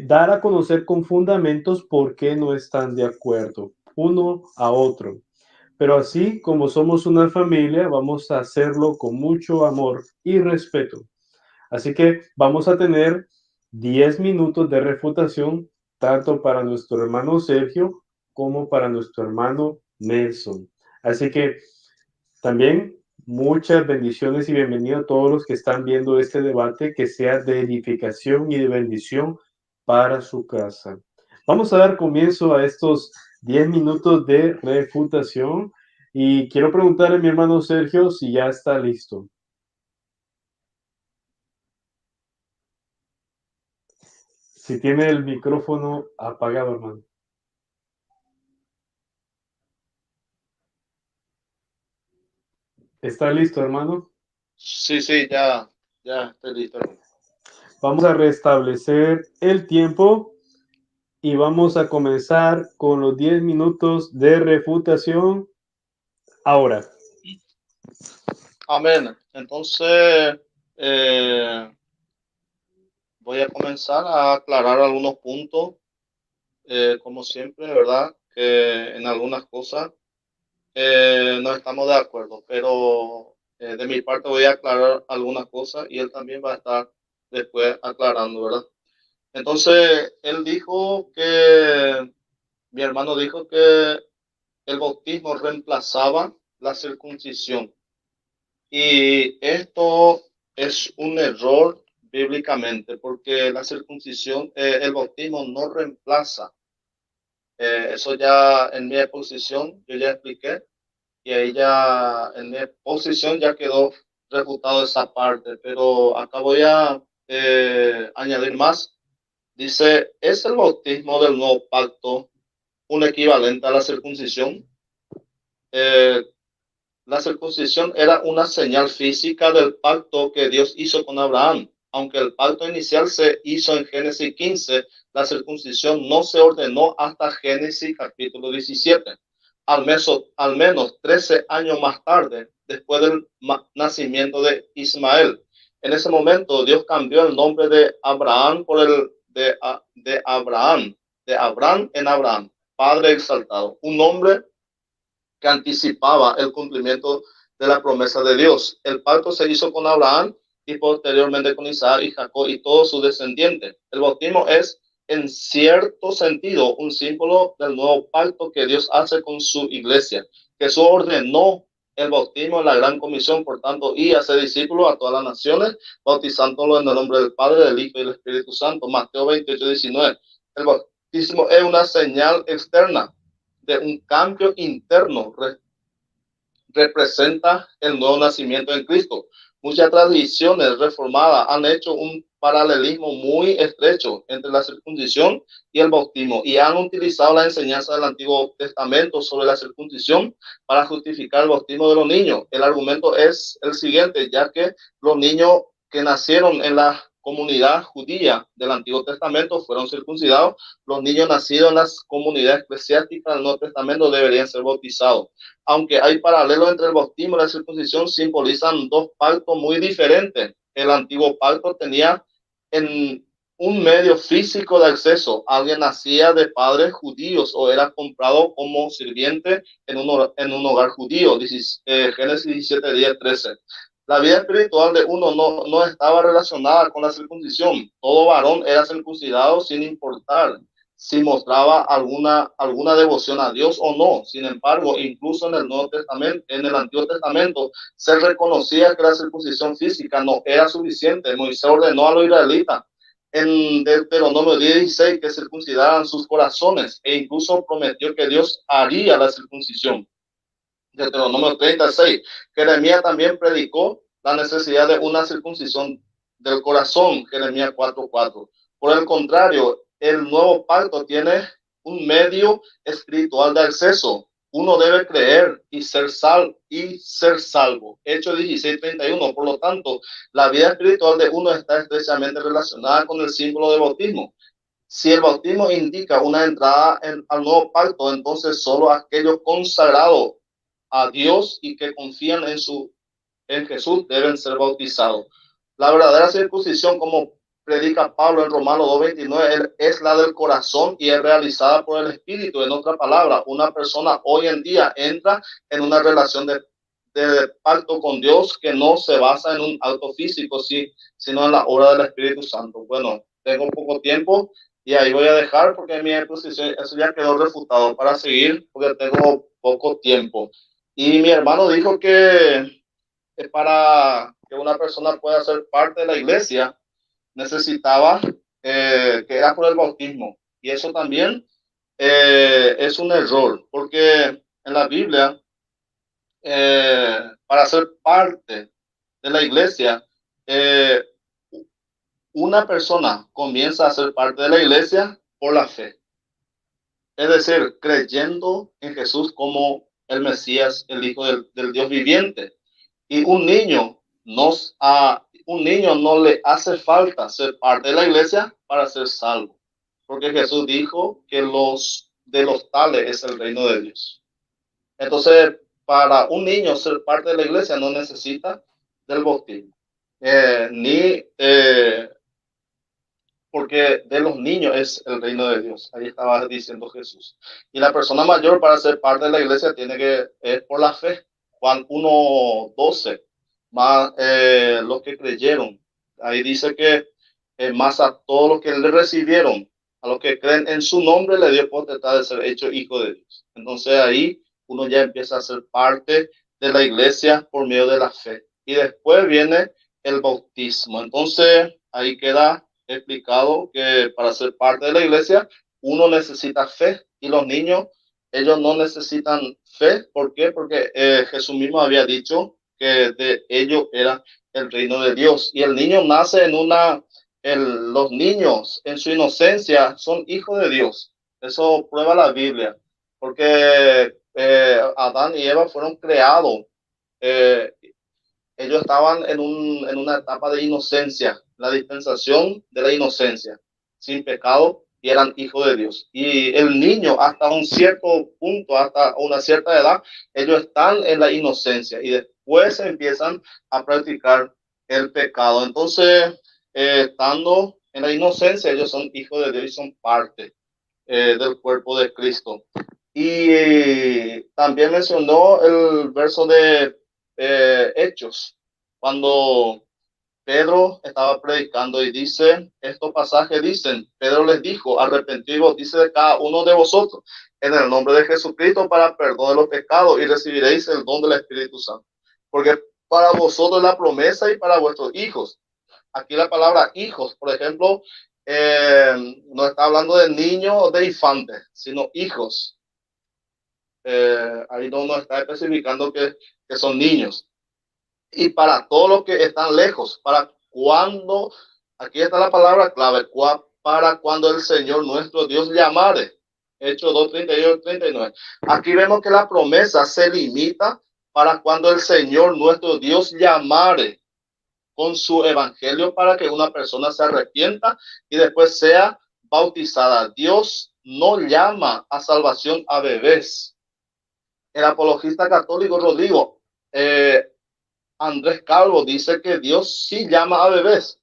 dar a conocer con fundamentos por qué no están de acuerdo uno a otro. Pero así como somos una familia, vamos a hacerlo con mucho amor y respeto. Así que vamos a tener 10 minutos de refutación, tanto para nuestro hermano Sergio como para nuestro hermano Nelson. Así que también muchas bendiciones y bienvenido a todos los que están viendo este debate, que sea de edificación y de bendición para su casa. Vamos a dar comienzo a estos 10 minutos de refutación y quiero preguntarle a mi hermano Sergio si ya está listo. Si tiene el micrófono apagado, hermano. ¿Está listo, hermano? Sí, ya estoy listo. Vamos a restablecer el tiempo y vamos a comenzar con los 10 minutos de refutación ahora. Amén. Entonces, voy a comenzar a aclarar algunos puntos, como siempre, ¿verdad? Que en algunas cosas no estamos de acuerdo, pero de mi parte voy a aclarar algunas cosas y él también va a estar después aclarando, ¿verdad? Entonces, mi hermano dijo que el bautismo reemplazaba la circuncisión. Y esto es un error bíblicamente, porque la circuncisión, el bautismo no reemplaza. Eso ya en mi exposición, yo ya expliqué, y ahí ya en mi exposición ya quedó refutado esa parte, pero acá voy a añadir más. Dice, ¿es el bautismo del nuevo pacto un equivalente a la circuncisión? La circuncisión era una señal física del pacto que Dios hizo con Abraham. Aunque el pacto inicial se hizo en Génesis 15, la circuncisión no se ordenó hasta Génesis capítulo 17. Al menos 13 años más tarde, después del nacimiento de Ismael. En ese momento, Dios cambió el nombre de Abraham por el de Abraham en Abraham, Padre exaltado. Un nombre que anticipaba el cumplimiento de la promesa de Dios. El pacto se hizo con Abraham y posteriormente con Isaac y Jacob y todos sus descendientes. El bautismo es en cierto sentido un símbolo del nuevo pacto que Dios hace con su iglesia. Jesús ordenó el bautismo en la gran comisión, por tanto, y hacer discípulos a todas las naciones, bautizándolos en el nombre del Padre, del Hijo y del Espíritu Santo. Mateo 28:19. El bautismo es una señal externa de un cambio interno, representa el nuevo nacimiento en Cristo. Muchas tradiciones reformadas han hecho un paralelismo muy estrecho entre la circuncisión y el bautismo y han utilizado la enseñanza del Antiguo Testamento sobre la circuncisión para justificar el bautismo de los niños. El argumento es el siguiente, ya que los niños que nacieron en la comunidad judía del Antiguo Testamento fueron circuncidados, los niños nacidos en las comunidades eclesiásticas del Nuevo Testamento deberían ser bautizados. Aunque hay paralelos entre el bautismo y la circuncisión, simbolizan dos pactos muy diferentes. El antiguo pacto tenía en un medio físico de acceso. Alguien nacía de padres judíos o era comprado como sirviente en un hogar judío. Génesis 17:10-13. La vida espiritual de uno no estaba relacionada con la circuncisión. Todo varón era circuncidado sin importar si mostraba alguna devoción a Dios o no. Sin embargo, incluso en el Nuevo Testamento, en el Antiguo Testamento, se reconocía que la circuncisión física no era suficiente. Moisés ordenó a los israelitas en Deuteronomio 16 que circuncidaran sus corazones e incluso prometió que Dios haría la circuncisión. Deuteronomio 36. Jeremías también predicó la necesidad de una circuncisión del corazón. Jeremías 4:4. Por el contrario, el nuevo pacto tiene un medio espiritual de acceso. Uno debe creer y ser salvo. Hechos 16:31. Por lo tanto, la vida espiritual de uno está estrechamente relacionada con el símbolo de bautismo. Si el bautismo indica una entrada al nuevo pacto, entonces solo aquellos consagrados a Dios y que confían en Jesús deben ser bautizados. La verdadera circuncisión, como predica Pablo en Romanos 2:29, es la del corazón y es realizada por el Espíritu. En otra palabra, una persona hoy en día entra en una relación de pacto con Dios que no se basa en un acto físico, sino en la obra del Espíritu Santo. Bueno, tengo poco tiempo y ahí voy a dejar porque mi exposición eso ya quedó refutado. Para seguir, porque tengo poco tiempo. Y mi hermano dijo que para que una persona pueda ser parte de la iglesia necesitaba que era por el bautismo. Y eso también es un error, porque en la Biblia, para ser parte de la iglesia, una persona comienza a ser parte de la iglesia por la fe. Es decir, creyendo en Jesús como el Mesías, el Hijo del Dios viviente. Y un niño no le hace falta ser parte de la iglesia para ser salvo. Porque Jesús dijo que de los tales es el reino de Dios. Entonces, para un niño ser parte de la iglesia no necesita del bautismo. Porque de los niños es el reino de Dios. Ahí estaba diciendo Jesús. Y la persona mayor para ser parte de la iglesia es por la fe. Juan 1:12, más los que creyeron. Ahí dice que más a todos los que le recibieron, a los que creen en su nombre, le dio potestad de ser hecho hijo de Dios. Entonces ahí uno ya empieza a ser parte de la iglesia por medio de la fe. Y después viene el bautismo. Entonces ahí queda explicado que para ser parte de la iglesia uno necesita fe y los niños, ellos no necesitan fe. ¿Por qué? Porque Jesús mismo había dicho que de ellos era el reino de Dios y el niño nace los niños en su inocencia son hijos de Dios. Eso prueba la Biblia, porque Adán y Eva fueron creados, ellos estaban en una etapa de inocencia, la dispensación de la inocencia, sin pecado, y eran hijos de Dios. Y el niño, hasta un cierto punto, hasta una cierta edad, ellos están en la inocencia y después empiezan a practicar el pecado. Entonces, estando en la inocencia, ellos son hijos de Dios y son parte del cuerpo de Cristo. Y también mencionó el verso de Hechos, cuando Pedro estaba predicando y dice, estos pasajes dicen, Pedro les dijo, arrepentidos, dice de cada uno de vosotros en el nombre de Jesucristo para perdón de los pecados y recibiréis el don del Espíritu Santo. Porque para vosotros la promesa y para vuestros hijos. Aquí la palabra hijos, por ejemplo, no está hablando de niños o de infantes, sino hijos. Ahí no está especificando que son niños. Y para todos los que están lejos, para cuando, aquí está la palabra clave, para cuando el Señor nuestro Dios llamare. Hechos 2:38, 39. Aquí vemos que la promesa se limita para cuando el Señor nuestro Dios llamare con su evangelio para que una persona se arrepienta y después sea bautizada. Dios no llama a salvación a bebés. El apologista católico Rodrigo Andrés Calvo dice que Dios sí llama a bebés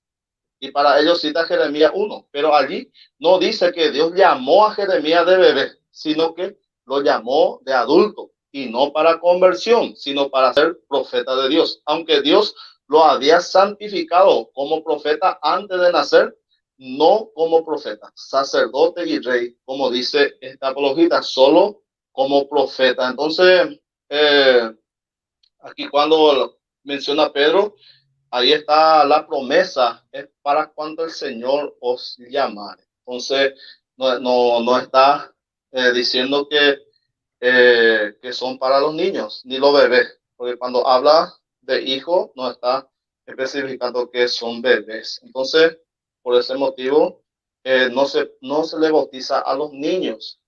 y para ello cita Jeremías 1, pero allí no dice que Dios llamó a Jeremías de bebé, sino que lo llamó de adulto y no para conversión, sino para ser profeta de Dios. Aunque Dios lo había santificado como profeta antes de nacer, no como profeta, sacerdote y rey, como dice esta apologista, solo como profeta. Entonces, aquí cuando menciona Pedro, ahí está la promesa, es para cuando el Señor os llama. Entonces, no está diciendo que son para los niños, ni los bebés, porque cuando habla de hijos, no está especificando que son bebés. Entonces, por ese motivo, no se le bautiza a los niños,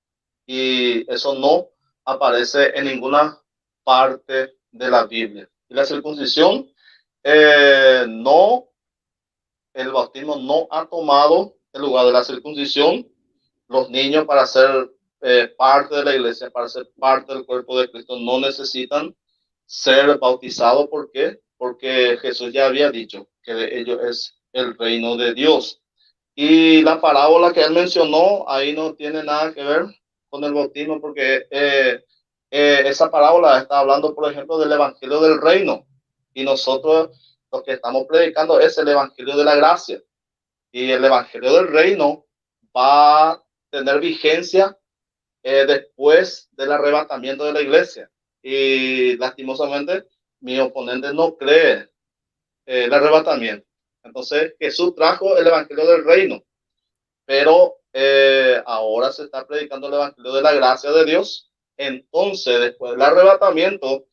y eso no aparece en ninguna parte de la Biblia. Y la circuncisión, no, el bautismo no ha tomado el lugar de la circuncisión. Los niños para ser parte de la iglesia, para ser parte del cuerpo de Cristo, no necesitan ser bautizados. ¿Por qué? Porque Jesús ya había dicho que de ellos es el reino de Dios. Y la parábola que él mencionó, ahí no tiene nada que ver con el bautismo, porque esa parábola está hablando, por ejemplo, del evangelio del reino. Y nosotros lo que estamos predicando es el evangelio de la gracia. Y el evangelio del reino va a tener vigencia después del arrebatamiento de la iglesia. Y lastimosamente, mi oponente no cree el arrebatamiento. Entonces, Jesús trajo el evangelio del reino, pero ahora se está predicando el evangelio de la gracia de Dios. Entonces, después del arrebatamiento,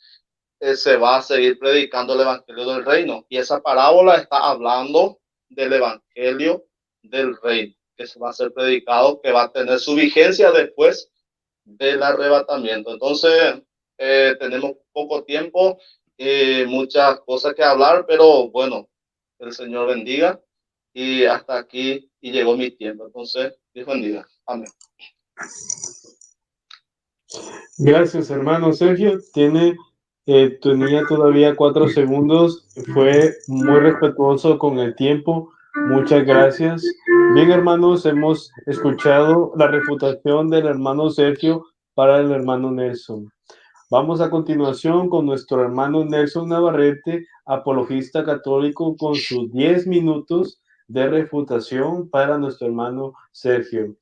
se va a seguir predicando el evangelio del reino. Y esa parábola está hablando del evangelio del reino, que se va a ser predicado, que va a tener su vigencia después del arrebatamiento. Entonces, tenemos poco tiempo y muchas cosas que hablar, pero bueno, el Señor bendiga. Y hasta aquí y llegó mi tiempo. Entonces, Dios bendiga. Amén. Gracias, hermano Sergio. Tenía todavía 4 segundos. Fue muy respetuoso con el tiempo. Muchas gracias. Bien, hermanos, hemos escuchado la refutación del hermano Sergio para el hermano Nelson. Vamos a continuación con nuestro hermano Nelson Navarrete, apologista católico, con sus 10 minutos de refutación para nuestro hermano Sergio.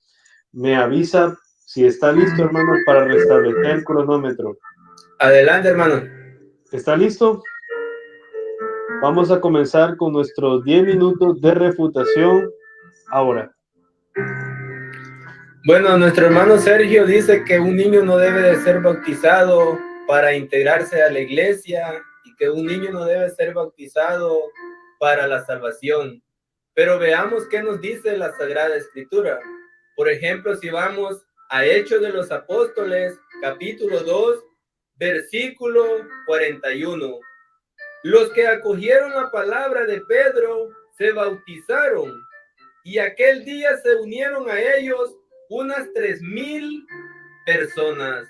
Me avisa si está listo, hermano, para restablecer el cronómetro. Adelante, hermano. ¿Está listo? Vamos a comenzar con nuestros 10 minutos de refutación ahora. Bueno, nuestro hermano Sergio dice que un niño no debe de ser bautizado para integrarse a la iglesia y que un niño no debe ser bautizado para la salvación. Pero veamos qué nos dice la Sagrada Escritura. Por ejemplo, si vamos a Hechos de los Apóstoles, capítulo 2, versículo 41. Los que acogieron la palabra de Pedro se bautizaron, y aquel día se unieron a ellos unas 3,000 personas.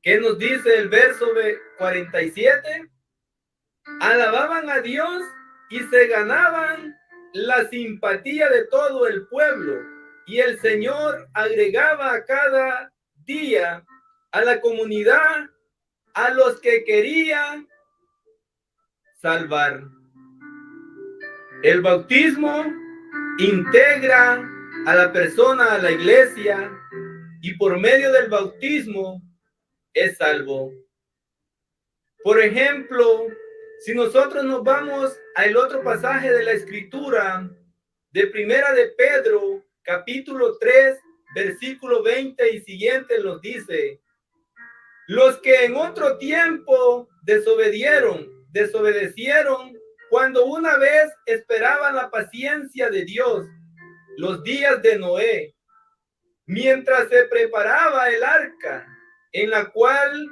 ¿Qué nos dice el verso 47? Alababan a Dios y se ganaban la simpatía de todo el pueblo, y el Señor agregaba a cada día a la comunidad a los que querían salvar. El bautismo integra a la persona a la iglesia y por medio del bautismo es salvo. Por ejemplo, si nosotros nos vamos al otro pasaje de la escritura de Primera de Pedro, capítulo 3, versículo 20 y siguiente, nos dice: los que en otro tiempo desobedecieron cuando una vez esperaban la paciencia de Dios, los días de Noé, mientras se preparaba el arca, en la cual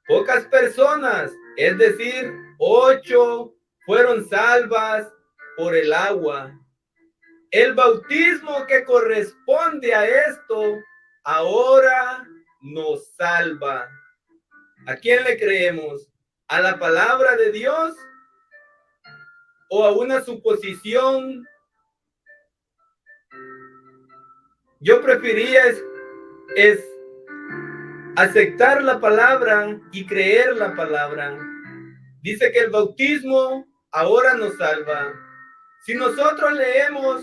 pocas personas, es decir, 8, fueron salvas por el agua. El bautismo que corresponde a esto ahora nos salva. ¿A quién le creemos? ¿A la palabra de Dios o a una suposición? Yo preferiría es aceptar la palabra y creer la palabra. Dice que el bautismo ahora nos salva. Si nosotros leemos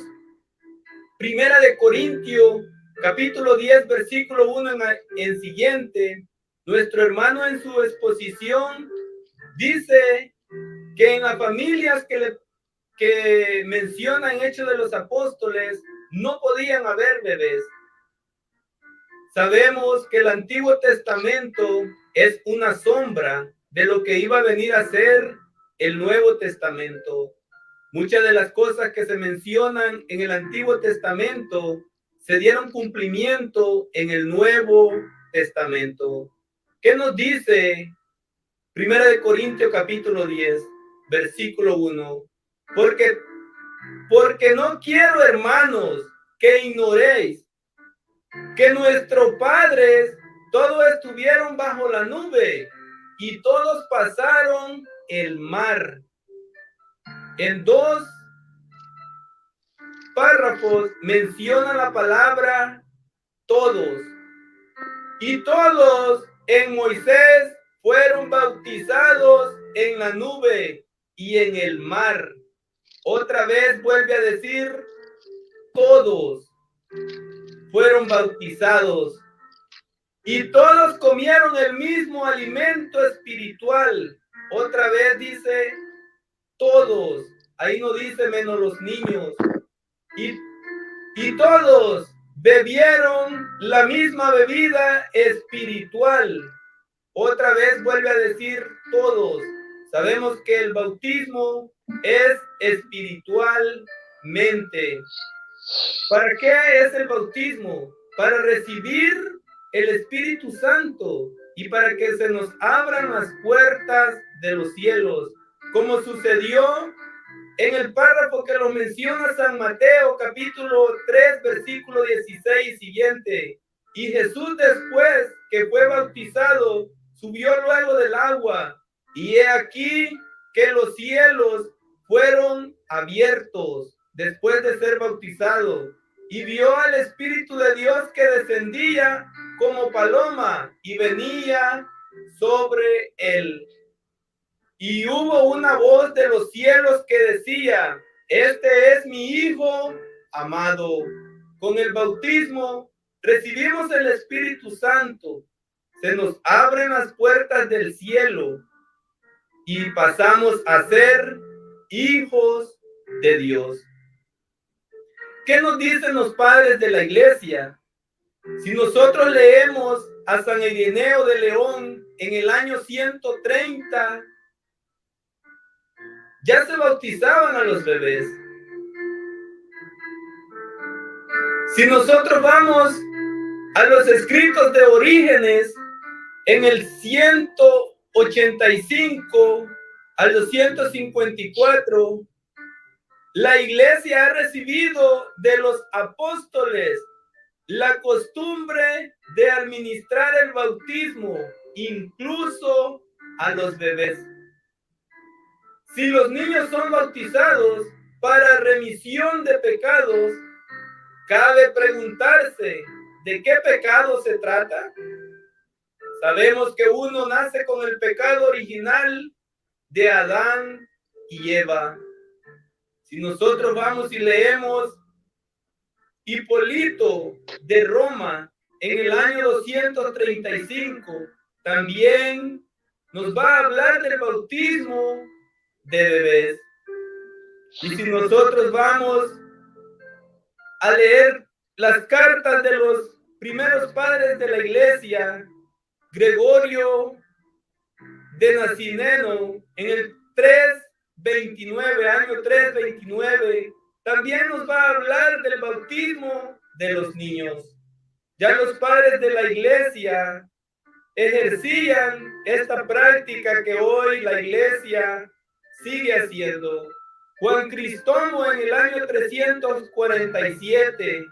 Primera de Corintios, capítulo 10, versículo 1 en siguiente, nuestro hermano en su exposición dice que en las familias que menciona en Hechos de los Apóstoles no podían haber bebés. Sabemos que el Antiguo Testamento es una sombra de lo que iba a venir a ser el Nuevo Testamento. Muchas de las cosas que se mencionan en el Antiguo Testamento se dieron cumplimiento en el Nuevo Testamento. ¿Qué nos dice Primera de Corintios capítulo 10, versículo 1? Porque no quiero, hermanos, que ignoréis que nuestros padres todos estuvieron bajo la nube y todos pasaron el mar. En 2 párrafos menciona la palabra todos. Y todos en Moisés fueron bautizados en la nube y en el mar. Otra vez vuelve a decir todos fueron bautizados. Y todos comieron el mismo alimento espiritual. Otra vez dice todos. Ahí no dice menos los niños. Y todos bebieron la misma bebida espiritual. Otra vez vuelve a decir todos. Sabemos que el bautismo es espiritualmente. ¿Para qué es el bautismo? Para recibir el Espíritu Santo y para que se nos abran las puertas de los cielos, como sucedió en el párrafo que lo menciona San Mateo, capítulo 3, versículo 16 y siguiente. Y Jesús, después que fue bautizado, subió luego del agua, y he aquí que los cielos fueron abiertos después de ser bautizado, y vio al Espíritu de Dios que descendía como paloma y venía sobre él. Y hubo una voz de los cielos que decía: este es mi Hijo amado. Con el bautismo recibimos el Espíritu Santo. Se nos abren las puertas del cielo y pasamos a ser hijos de Dios. ¿Qué nos dicen los padres de la iglesia? Si nosotros leemos a San Ireneo de León en el año 130, ya se bautizaban a los bebés. Si nosotros vamos a los escritos de Orígenes, en el 185 al 254, la iglesia ha recibido de los apóstoles la costumbre de administrar el bautismo, incluso a los bebés. Si los niños son bautizados para remisión de pecados, cabe preguntarse, ¿de qué pecado se trata? Sabemos que uno nace con el pecado original de Adán y Eva. Si nosotros vamos y leemos Hipólito de Roma en el año 235, también nos va a hablar del bautismo de bebés. Y si nosotros vamos a leer las cartas de los primeros padres de la iglesia, Gregorio de Nacineno, en el 329, año 329, también nos va a hablar del bautismo de los niños. Ya los padres de la iglesia ejercían esta práctica que hoy la iglesia sigue haciendo. Juan Cristóbal en el año 347,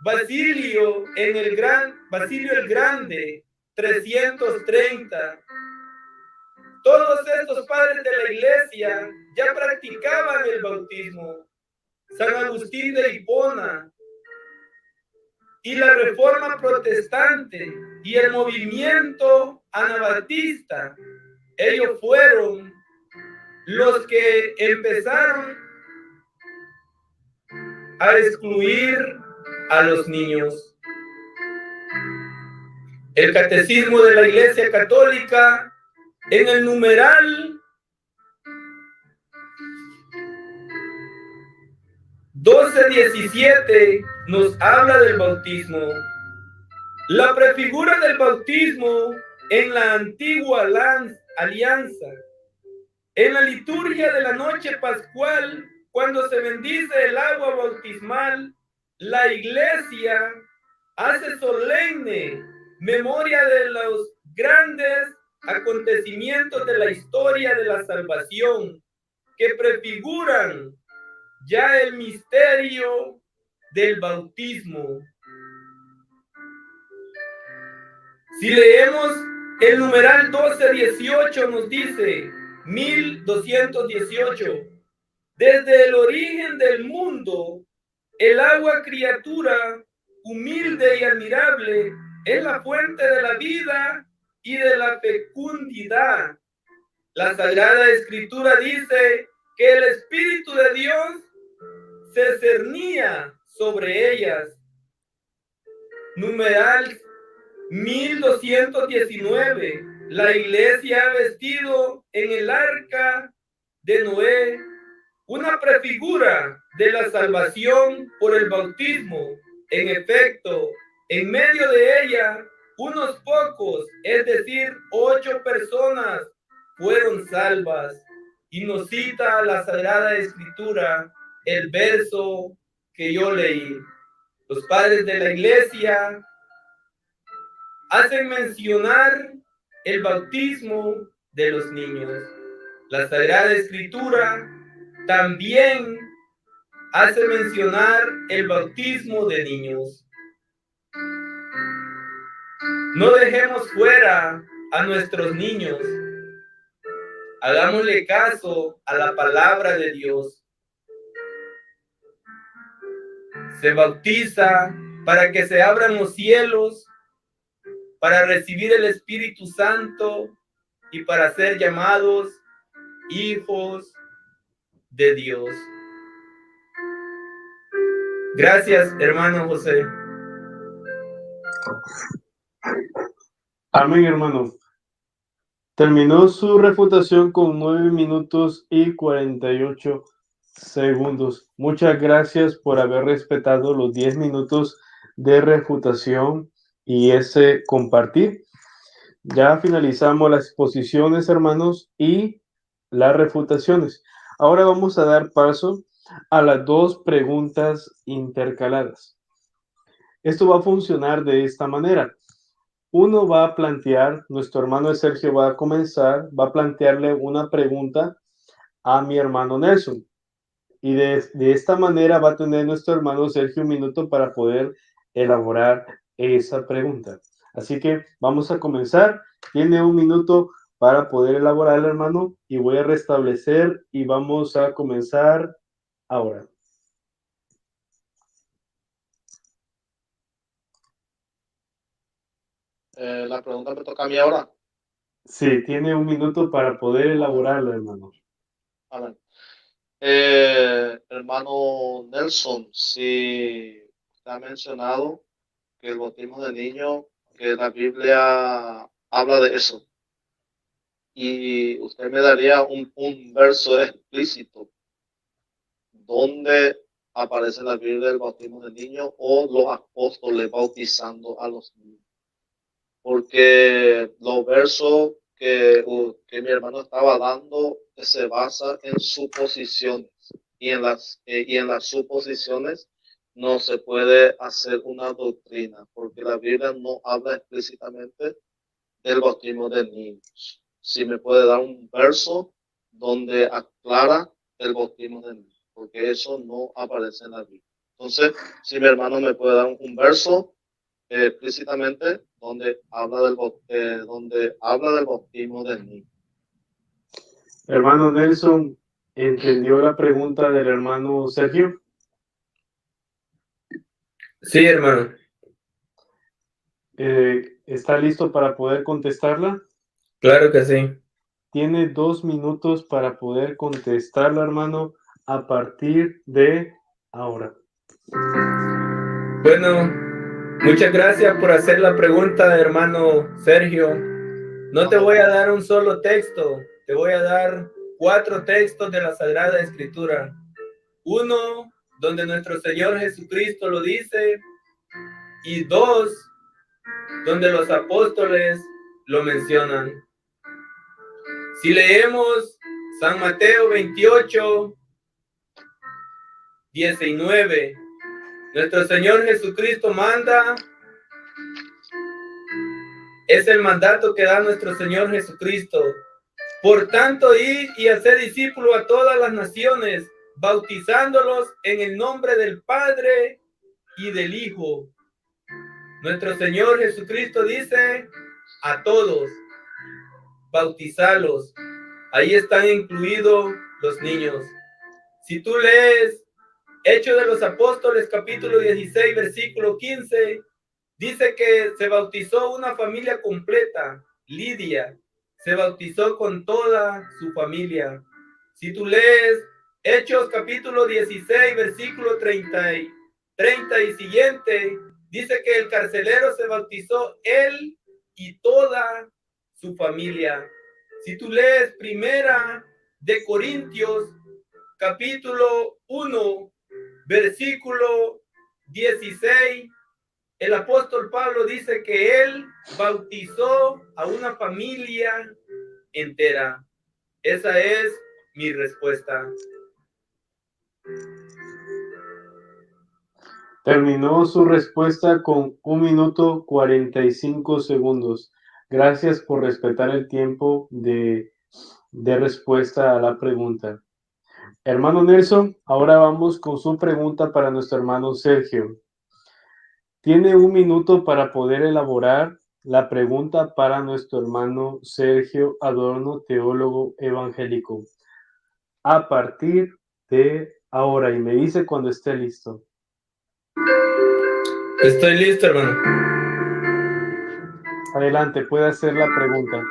Basilio el Grande, 330. Todos estos padres de la iglesia ya practicaban el bautismo. San Agustín de Hipona y la Reforma Protestante y el movimiento anabatista, ellos fueron los que empezaron a excluir a los niños. El Catecismo de la Iglesia Católica, en el numeral 1217, nos habla del bautismo. La prefigura del bautismo en la antigua alianza, en la liturgia de la noche pascual, cuando se bendice el agua bautismal, la iglesia hace solemne memoria de los grandes acontecimientos de la historia de la salvación, que prefiguran ya el misterio del bautismo. Si leemos el numeral 1218, nos dice 1218, desde el origen del mundo, el agua criatura humilde y admirable es la fuente de la vida y de la fecundidad. La Sagrada Escritura dice que el Espíritu de Dios se cernía sobre ellas. Numeral 1219. La iglesia ha vestido en el arca de Noé una prefigura de la salvación por el bautismo. En efecto, en medio de ella, unos pocos, es decir, 8 personas, fueron salvas. Y nos cita la Sagrada Escritura el verso que yo leí. Los padres de la iglesia hacen mencionar el bautismo de los niños. La Sagrada Escritura también hace mencionar el bautismo de niños. No dejemos fuera a nuestros niños. Hagámosle caso a la palabra de Dios. Se bautiza para que se abran los cielos, para recibir el Espíritu Santo y para ser llamados hijos de Dios. Gracias, hermano José. Amén, hermano. Terminó su refutación con 9 minutos y 48 segundos. Muchas gracias por haber respetado los 10 minutos de refutación y ese compartir. Ya finalizamos las exposiciones, hermanos, y las refutaciones. Ahora vamos a dar paso a las 2 preguntas intercaladas. Esto va a funcionar de esta manera. Uno va a plantear, nuestro hermano Sergio va a comenzar, va a plantearle una pregunta a mi hermano Nelson. Y de esta manera va a tener nuestro hermano Sergio un minuto para poder elaborar esa pregunta. Así que vamos a comenzar. Tiene un minuto para poder elaborar, hermano, y voy a restablecer y vamos a comenzar ahora. La pregunta me toca a mí ahora. Sí, tiene un minuto para poder elaborarla, hermano. Amén. Hermano Nelson, si usted ha mencionado que el bautismo de niño, que la Biblia habla de eso, y usted me daría un verso explícito donde aparece en la Biblia el bautismo de niños o los apóstoles bautizando a los niños. Porque los versos que mi hermano estaba dando se basa en suposiciones y en las suposiciones no se puede hacer una doctrina porque la Biblia no habla explícitamente del bautismo de niños. Si me puede dar un verso donde aclara el bautismo de niños, porque eso no aparece en la Biblia. Entonces, si mi hermano me puede dar un verso explícitamente donde habla del bautismo del niño. Hermano Nelson, ¿entendió la pregunta del hermano Sergio? Sí, hermano. ¿Está listo para poder contestarla? Claro que sí. Tiene 2 minutos para poder contestarla, hermano, a partir de ahora. Bueno, muchas gracias por hacer la pregunta, hermano Sergio. No te voy a dar un solo texto, te voy a dar 4 textos de la Sagrada Escritura. Uno, donde nuestro Señor Jesucristo lo dice, y 2, donde los apóstoles lo mencionan. Si leemos San Mateo 28, 19, nuestro Señor Jesucristo manda, es el mandato que da nuestro Señor Jesucristo. Por tanto, id y haced discípulos a todas las naciones, bautizándolos en el nombre del Padre y del Hijo. Nuestro Señor Jesucristo dice a todos, bautizalos. Ahí están incluidos los niños. Si tú lees Hechos de los Apóstoles, capítulo 16, versículo 15, dice que se bautizó una familia completa. Lidia se bautizó con toda su familia. Si tú lees Hechos capítulo 16, versículo 30 y siguiente, dice que el carcelero se bautizó él y toda su familia. Si tú lees Primera de Corintios capítulo 1, versículo 16, el apóstol Pablo dice que él bautizó a una familia entera. Esa es mi respuesta. Terminó su respuesta con 1 minuto 45 segundos. Gracias por respetar el tiempo de respuesta a la pregunta. Hermano Nelson, ahora vamos con su pregunta para nuestro hermano Sergio. Tiene 1 minuto para poder elaborar la pregunta para nuestro hermano Sergio Adorno, teólogo evangélico. A partir de ahora, y me dice cuando esté listo. Estoy listo, hermano. Adelante, puede hacer la pregunta.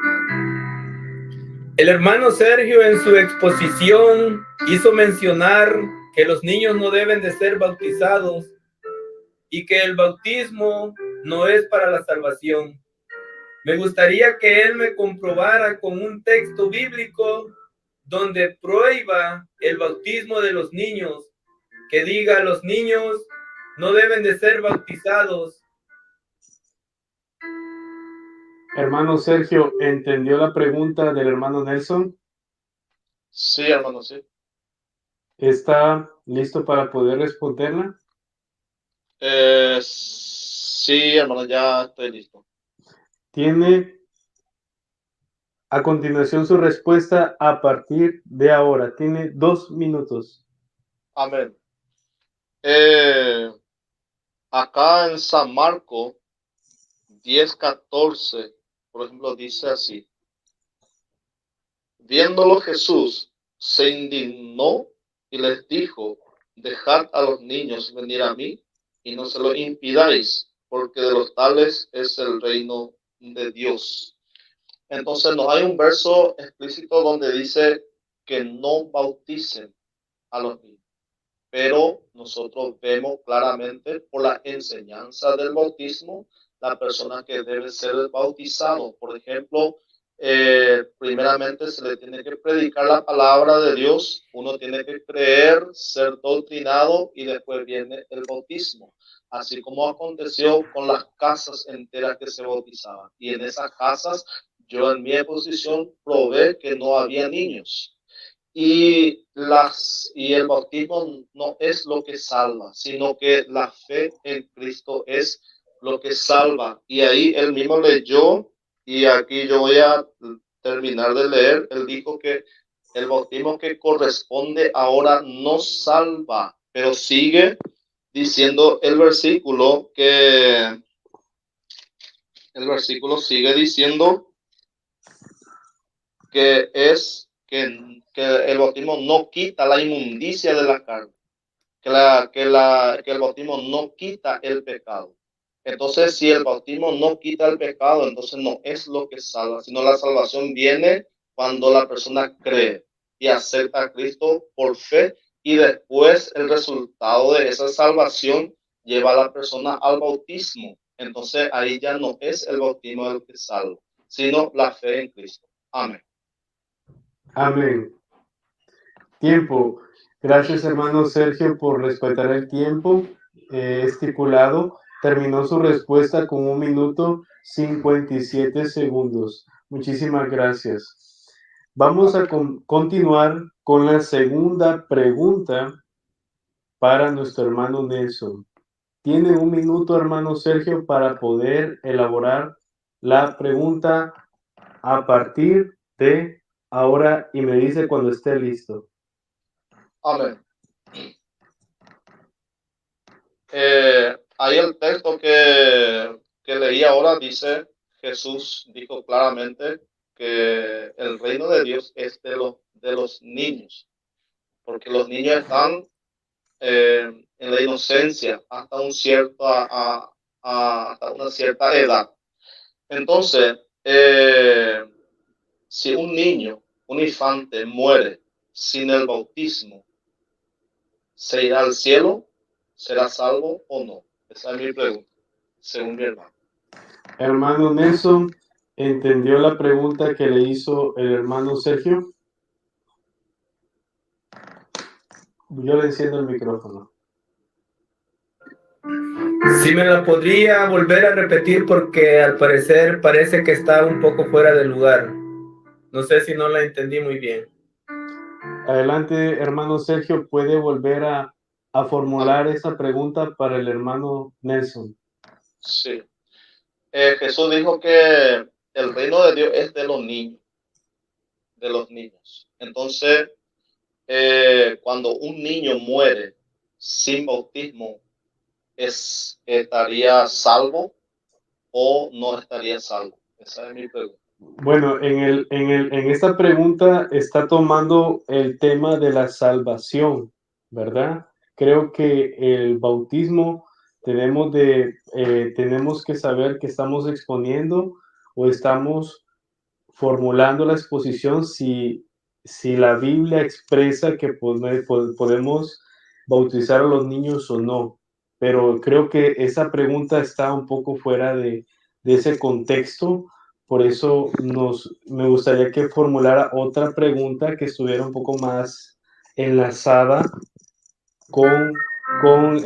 El hermano Sergio en su exposición hizo mencionar que los niños no deben de ser bautizados y que el bautismo no es para la salvación. Me gustaría que él me comprobara con un texto bíblico donde prohíba el bautismo de los niños, que diga los niños no deben de ser bautizados. Hermano Sergio, ¿entendió la pregunta del hermano Nelson? Sí, hermano, sí. ¿Está listo para poder responderla? Sí, hermano, ya estoy listo. Tiene a continuación su respuesta a partir de ahora. Tiene 2 minutos. Amén. Acá en San Marcos 10:14, por ejemplo, dice así: viéndolo Jesús se indignó y les dijo: dejad a los niños venir a mí y no se lo impidáis, porque de los tales es el reino de Dios. Entonces no hay un verso explícito donde dice que no bauticen, a los niños. Pero nosotros vemos claramente por la enseñanza del bautismo la persona que debe ser bautizado. Por ejemplo, primeramente se le tiene que predicar la palabra de Dios, uno tiene que creer, ser doctrinado y después viene el bautismo. Así como aconteció con las casas enteras que se bautizaban. Y en esas casas, yo en mi exposición probé que no había niños. Y el bautismo no es lo que salva, sino que la fe en Cristo es lo que salva. Y ahí él mismo leyó, y aquí yo voy a terminar de leer. Él dijo que el bautismo que corresponde ahora no salva, pero sigue diciendo el versículo sigue diciendo que el bautismo no quita la inmundicia de la carne, que el bautismo no quita el pecado. Entonces, si el bautismo no quita el pecado, entonces no es lo que salva, sino la salvación viene cuando la persona cree y acepta a Cristo por fe, y después el resultado de esa salvación lleva a la persona al bautismo. Entonces, ahí ya no es el bautismo el que salva, sino la fe en Cristo. Amén. Amén. Tiempo. Gracias, hermano Sergio, por respetar el tiempo estipulado. Terminó su respuesta con 1 minuto 57 segundos. Muchísimas gracias. Vamos a continuar con la segunda pregunta para nuestro hermano Nelson. Tiene 1 minuto, hermano Sergio, para poder elaborar la pregunta a partir de ahora y me dice cuando esté listo. Amén. Ahí el texto que leí ahora dice, Jesús dijo claramente que el reino de Dios es de los niños, porque los niños están en la inocencia hasta hasta una cierta edad. Entonces, si un niño, un infante muere sin el bautismo, ¿se irá al cielo? ¿Será salvo o no? Esa es mi pregunta, según mi hermano. Hermano Nelson, ¿entendió la pregunta que le hizo el hermano Sergio? Yo le enciendo el micrófono. Sí, me la podría volver a repetir porque al parecer parece que está un poco fuera de lugar. No sé si no la entendí muy bien. Adelante, hermano Sergio, puede volver a formular esa pregunta para el hermano Nelson. Sí. Jesús dijo que el reino de Dios es de los niños. Entonces, cuando un niño muere sin bautismo, ¿estaría salvo o no estaría salvo? Esa es mi pregunta. Bueno, en esta pregunta está tomando el tema de la salvación, ¿verdad? Creo que el bautismo tenemos que saber que estamos exponiendo o estamos formulando la exposición si la Biblia expresa que podemos bautizar a los niños o no. Pero creo que esa pregunta está un poco fuera de ese contexto. Por eso me gustaría que formulara otra pregunta que estuviera un poco más enlazada con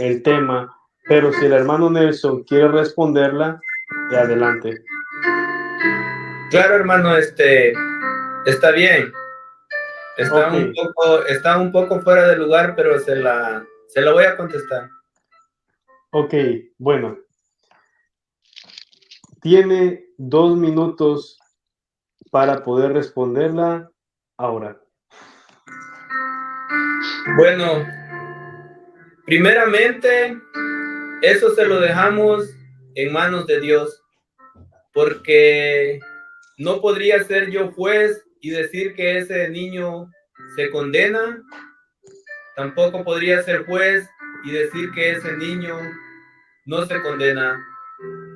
el tema. Pero si el hermano Nelson quiere responderla, adelante. Claro, hermano, está bien. Está, Okay. está un poco fuera de lugar, pero se la voy a contestar. Ok, bueno. Tiene 2 minutos para poder responderla ahora. Bueno, primeramente, eso se lo dejamos en manos de Dios, porque no podría ser yo juez y decir que ese niño se condena. Tampoco podría ser juez y decir que ese niño no se condena.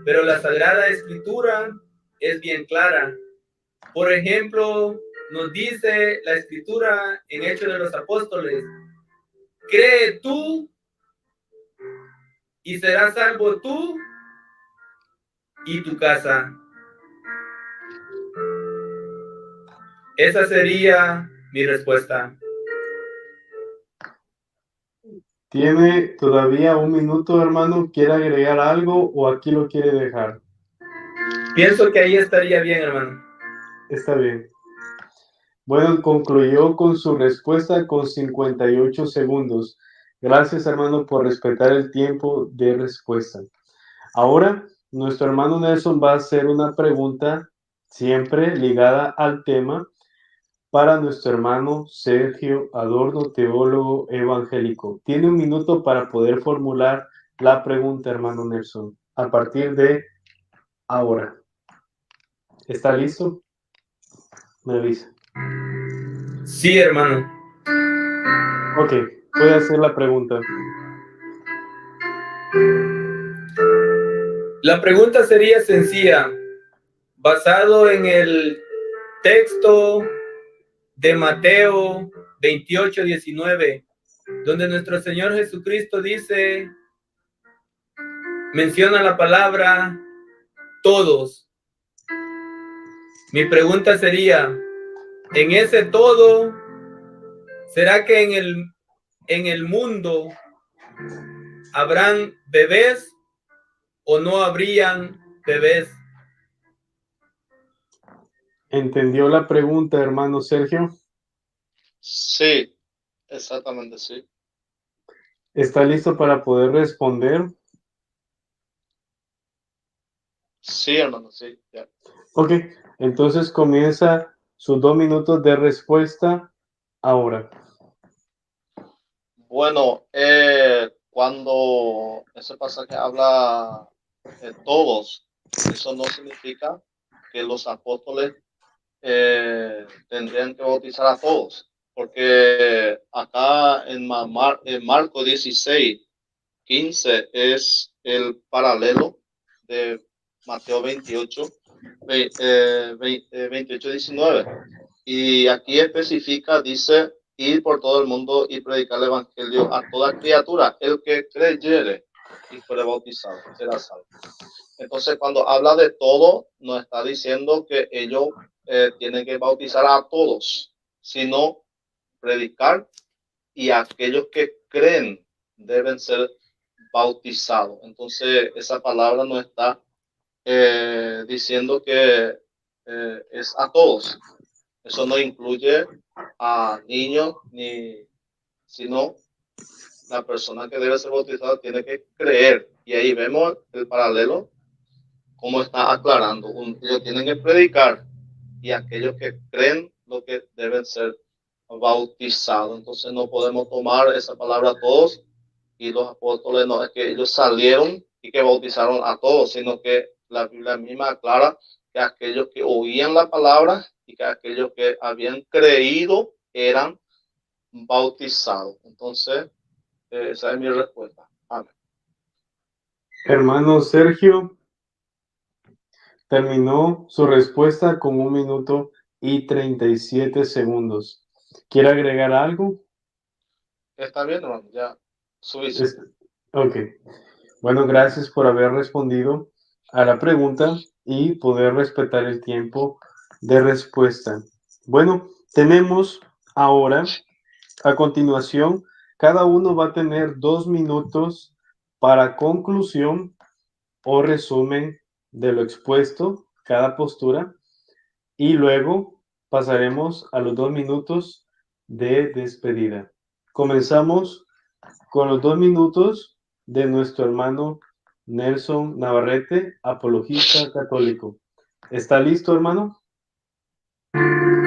Pero la Sagrada Escritura es bien clara. Por ejemplo, nos dice la Escritura en Hechos de los Apóstoles cree tú y serás salvo tú y tu casa. Esa sería mi respuesta. Tiene todavía un minuto, hermano. ¿Quiere agregar algo o aquí lo quiere dejar? Pienso que ahí estaría bien, hermano. Está bien. Bueno, concluyó con su respuesta con 58 segundos. Gracias, hermano, por respetar el tiempo de respuesta. Ahora, nuestro hermano Nelson va a hacer una pregunta siempre ligada al tema para nuestro hermano Sergio Adorno, teólogo evangélico. Tiene un minuto para poder formular la pregunta, hermano Nelson, a partir de ahora. ¿Está listo? Me avisa. Sí, hermano. Ok, puede hacer la pregunta. La pregunta sería sencilla, basado en el texto de Mateo 28:19, donde nuestro Señor Jesucristo dice, menciona la palabra todos. Mi pregunta sería, en ese todo, ¿será que en el mundo habrán bebés o no habrían bebés? ¿Entendió la pregunta, hermano Sergio? Sí, exactamente, sí. ¿Está listo para poder responder? Sí, hermano, sí. Ya. Ok, entonces comienza sus 2 minutos de respuesta ahora. Bueno, cuando ese pasaje habla de todos, eso no significa que los apóstoles tendrían que bautizar a todos, porque acá en Marcos 16:15 es el paralelo de Mateo 28:19. Y aquí especifica, dice, ir por todo el mundo y predicar el evangelio a toda criatura. El que creyere y fuere bautizado será salvo. Entonces, cuando habla de todo, no está diciendo que ellos tienen que bautizar a todos, sino predicar, y aquellos que creen deben ser bautizados. Entonces, esa palabra no está diciendo que es a todos. Eso no incluye a niños, sino la persona que debe ser bautizada tiene que creer. Y ahí vemos el paralelo, como está aclarando. Ellos tienen que predicar, y aquellos que creen lo que deben ser bautizados. Entonces no podemos tomar esa palabra a todos, y los apóstoles no es que ellos salieron y que bautizaron a todos, sino que la Biblia misma aclara que aquellos que oían la palabra y que aquellos que habían creído eran bautizados. Entonces, esa es mi respuesta. Amén. Hermano Sergio terminó su respuesta con 1 minuto y 37 segundos. ¿Quiere agregar algo? Está bien, hermano, ya suficiente. Ok. Bueno, gracias por haber respondido a la pregunta y poder respetar el tiempo de respuesta. Bueno, tenemos ahora, a continuación, cada uno va a tener 2 minutos para conclusión o resumen de lo expuesto, cada postura, y luego pasaremos a los 2 minutos de despedida. Comenzamos con los 2 minutos de nuestro hermano Nelson Navarrete, apologista católico. ¿Está listo, hermano?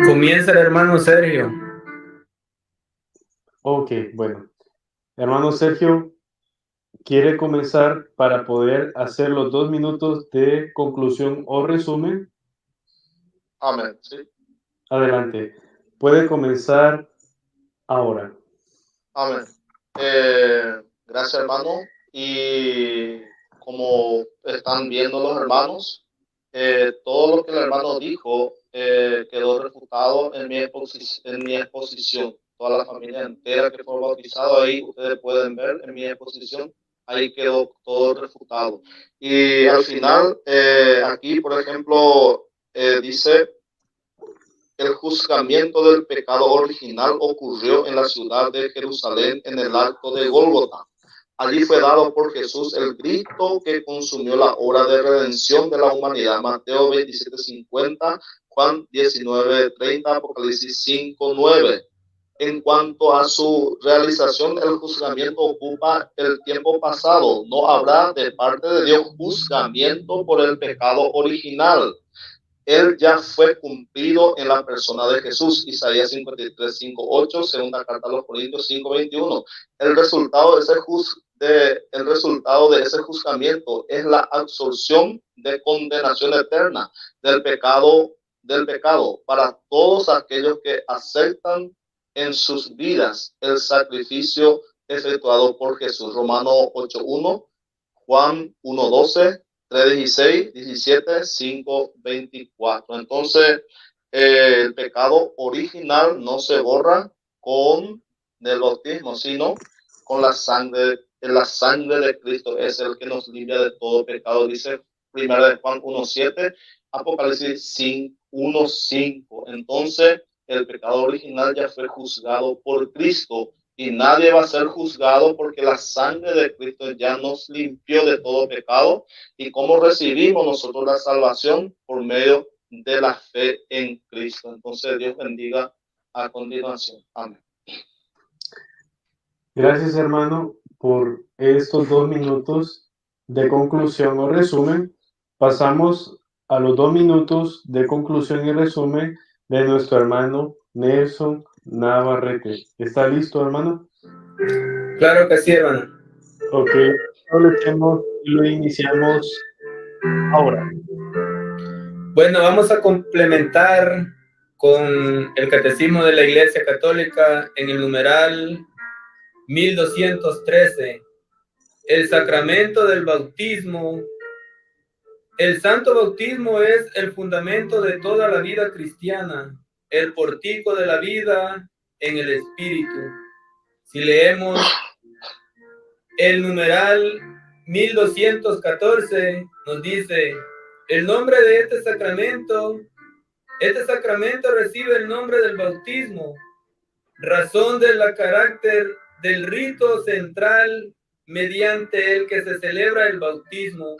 Comienza el hermano Sergio. Ok, bueno. Hermano Sergio, ¿quiere comenzar para poder hacer los 2 minutos de conclusión o resumen? Amén, sí. Adelante. Puede comenzar ahora. Amén. Gracias, hermano. Y como están viendo los hermanos, todo lo que el hermano dijo quedó refutado en mi exposición. toda la familia entera que fue bautizado. Ahí ustedes pueden ver en mi exposición, ahí quedó todo refutado. Y al final, aquí, por ejemplo, dice: el juzgamiento del pecado original ocurrió en la ciudad de Jerusalén en el acto de Gólgota. Allí fue dado por Jesús el grito que consumió la obra de redención de la humanidad. Mateo 27:50, Juan 19:30, Apocalipsis 5:9. En cuanto a su realización, el juzgamiento ocupa el tiempo pasado. No habrá de parte de Dios juzgamiento por el pecado original. Él ya fue cumplido en la persona de Jesús. Isaías 53:5-8, segunda carta a los Corintios 5:21. El resultado de ese juzgamiento es la absolución de condenación eterna del pecado para todos aquellos que aceptan en sus vidas el sacrificio efectuado por Jesús. Romanos 8:1, Juan 1:12, 3:16, 17, 5:24. Entonces, el pecado original no se borra con el bautismo, sino con la sangre. La sangre de Cristo es el que nos limpia de todo pecado, dice 1 de Juan 1:7, Apocalipsis 1:5. Entonces, el pecado original ya fue juzgado por Cristo. Y nadie va a ser juzgado porque la sangre de Cristo ya nos limpió de todo pecado. ¿Y cómo recibimos nosotros la salvación? Por medio de la fe en Cristo. Entonces, Dios bendiga a continuación. Amén. Gracias, hermano, por estos 2 minutos de conclusión o resumen. Pasamos a los 2 minutos de conclusión y resumen de nuestro hermano Nelson Navarrete. ¿Está listo, hermano? Claro que sí, hermano. Ok, lo iniciamos ahora. Bueno, vamos a complementar con el Catecismo de la Iglesia Católica en el numeral 1213. El sacramento del bautismo. El santo bautismo es el fundamento de toda la vida cristiana, el portico de la vida en el Espíritu. Si leemos el numeral 1214, nos dice: el nombre de este sacramento recibe el nombre del bautismo, razón del carácter del rito central mediante el que se celebra el bautismo.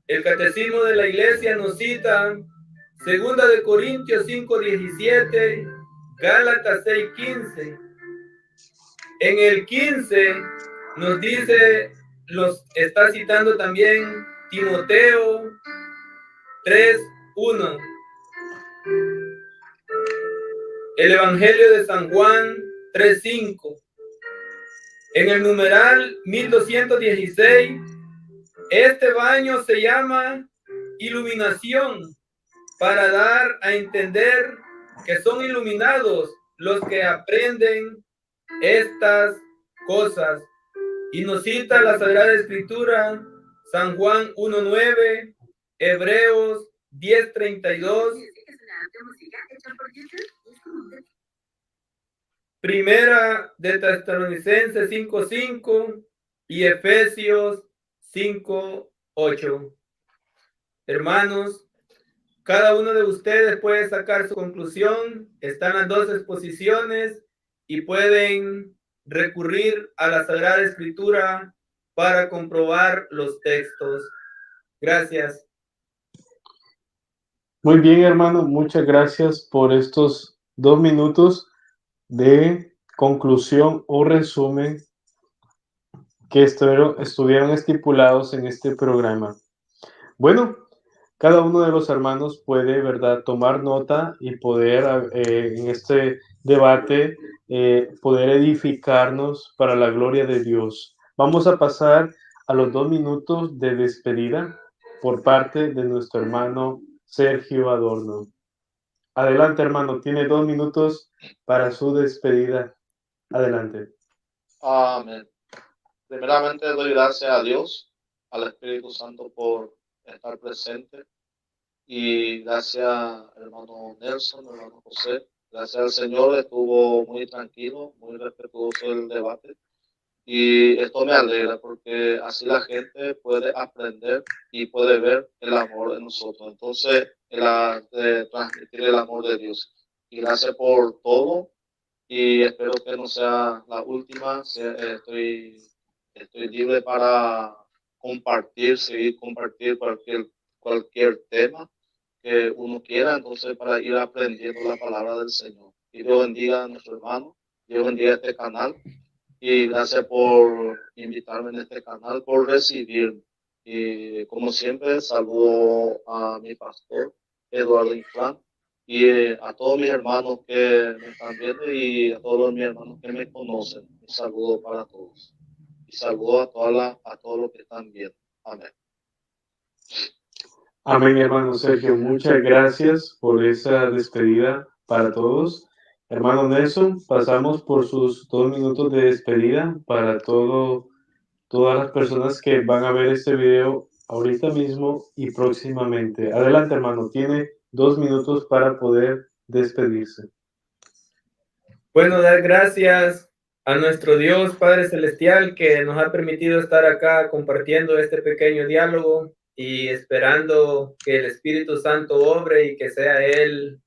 El Catecismo de la Iglesia nos cita 2 de Corintios 5:17, Gálatas 6:15. En el 15 nos dice, está citando también Timoteo 3:1. El Evangelio de San Juan 3:5. En el numeral 1216, este baño se llama iluminación, para dar a entender que son iluminados los que aprenden estas cosas. Y nos cita la Sagrada Escritura, San Juan 1:9, Hebreos 10:32, Primera de Tesalonicenses 5:5 y Efesios 5:8. Hermanos, cada uno de ustedes puede sacar su conclusión. Están las 2 exposiciones y pueden recurrir a la Sagrada Escritura para comprobar los textos. Gracias. Muy bien, hermano, muchas gracias por estos 2 minutos de conclusión o resumen que estuvieron estipulados en este programa. Bueno, cada uno de los hermanos puede, ¿verdad?, tomar nota y poder en este debate poder edificarnos para la gloria de Dios. Vamos a pasar a los 2 minutos de despedida por parte de nuestro hermano Sergio Adorno. Adelante, hermano, tiene 2 minutos para su despedida. Adelante. Amén. Primeramente doy gracias a Dios, al Espíritu Santo por estar presente. Y gracias, hermano Nelson, hermano José, Gracias al Señor estuvo muy tranquilo, muy respetuoso el debate. Y esto me alegra porque así la gente puede aprender y puede ver el amor en nosotros. Entonces, transmitir el amor de Dios. Y gracias por todo. Y espero que no sea la última. Estoy libre para seguir compartir cualquier tema que uno quiera, entonces para ir aprendiendo la palabra del Señor. Y Dios bendiga a nuestro hermano, Dios bendiga este canal y gracias por invitarme en este canal, por recibirme. Y como siempre, saludo a mi pastor, Eduardo Inclán, y a todos mis hermanos que me están viendo y a todos mis hermanos que me conocen. Un saludo para todos. Y saludo a todos los que están viendo. Amén. Amén, hermano Sergio. Muchas gracias por esa despedida para todos. Hermano Nelson, pasamos por sus 2 minutos de despedida para todas las personas que van a ver este video ahorita mismo y próximamente. Adelante, hermano. Tiene 2 minutos para poder despedirse. Bueno, dar gracias a nuestro Dios Padre Celestial que nos ha permitido estar acá compartiendo este pequeño diálogo y esperando que el Espíritu Santo obre y que sea Él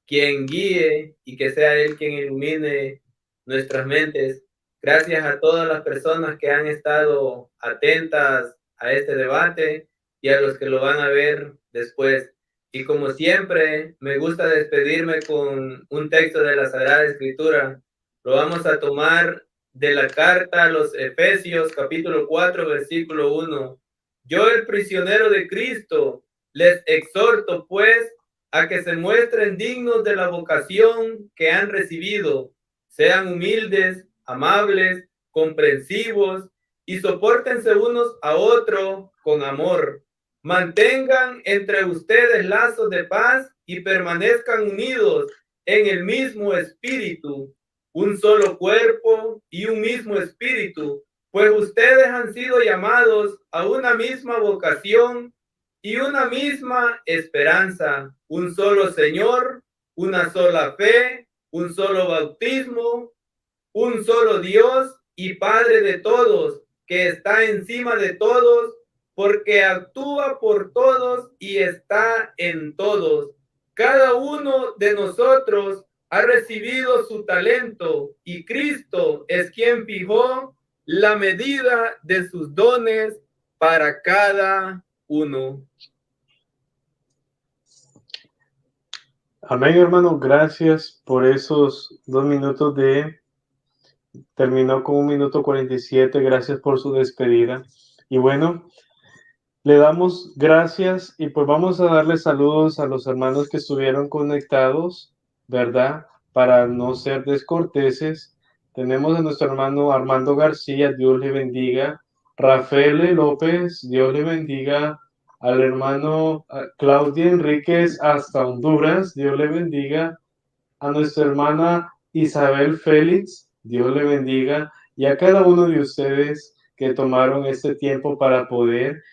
quien guíe y que sea Él quien ilumine nuestras mentes. Gracias a todas las personas que han estado atentas a este debate y a los que lo van a ver después. Y como siempre, me gusta despedirme con un texto de la Sagrada Escritura. Lo vamos a tomar de la carta a los Efesios, capítulo 4, versículo 1. Yo, el prisionero de Cristo, les exhorto, pues, a que se muestren dignos de la vocación que han recibido. Sean humildes, amables, comprensivos y sopórtense unos a otros con amor. Mantengan entre ustedes lazos de paz y permanezcan unidos en el mismo espíritu, un solo cuerpo y un mismo espíritu, pues ustedes han sido llamados a una misma vocación y una misma esperanza, un solo Señor, una sola fe, un solo bautismo, un solo Dios y Padre de todos, que está encima de todos, porque actúa por todos y está en todos. Cada uno de nosotros ha recibido su talento y Cristo es quien fijó la medida de sus dones para cada uno. Amén, hermano. Gracias por esos 2 minutos terminó con 1 minuto 47. Gracias por su despedida. Y bueno, le damos gracias y pues vamos a darle saludos a los hermanos que estuvieron conectados, ¿verdad? Para no ser descorteses. Tenemos a nuestro hermano Armando García, Dios le bendiga. Rafael López, Dios le bendiga. Al hermano Claudia Enríquez hasta Honduras, Dios le bendiga. A nuestra hermana Isabel Félix, Dios le bendiga. Y a cada uno de ustedes que tomaron este tiempo para poder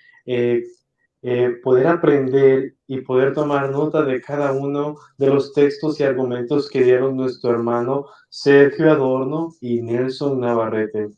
aprender y poder tomar nota de cada uno de los textos y argumentos que dieron nuestro hermano Sergio Adorno y Nelson Navarrete.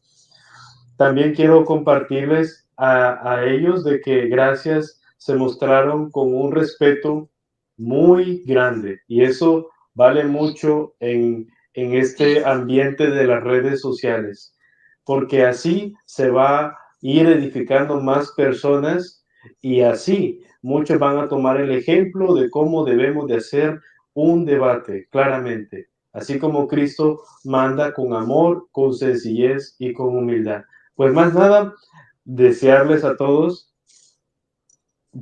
También quiero compartirles a ellos de que gracias se mostraron con un respeto muy grande y eso vale mucho en este ambiente de las redes sociales, porque así se va a ir edificando más personas y así muchos van a tomar el ejemplo de cómo debemos de hacer un debate claramente, así como Cristo manda con amor, con sencillez y con humildad. Pues más nada, desearles a todos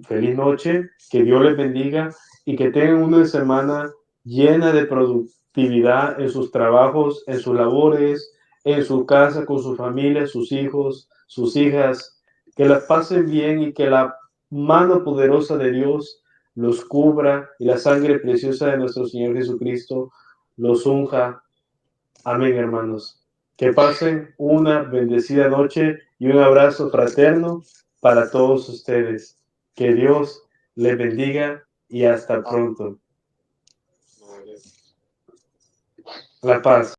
feliz noche, que Dios les bendiga y que tengan una semana llena de productividad en sus trabajos, en sus labores, en su casa, con su familia, sus hijos, sus hijas, que las pasen bien y que la mano poderosa de Dios los cubra y la sangre preciosa de nuestro Señor Jesucristo los unja. Amén, hermanos. Que pasen una bendecida noche y un abrazo fraterno para todos ustedes. Que Dios les bendiga y hasta pronto. La paz.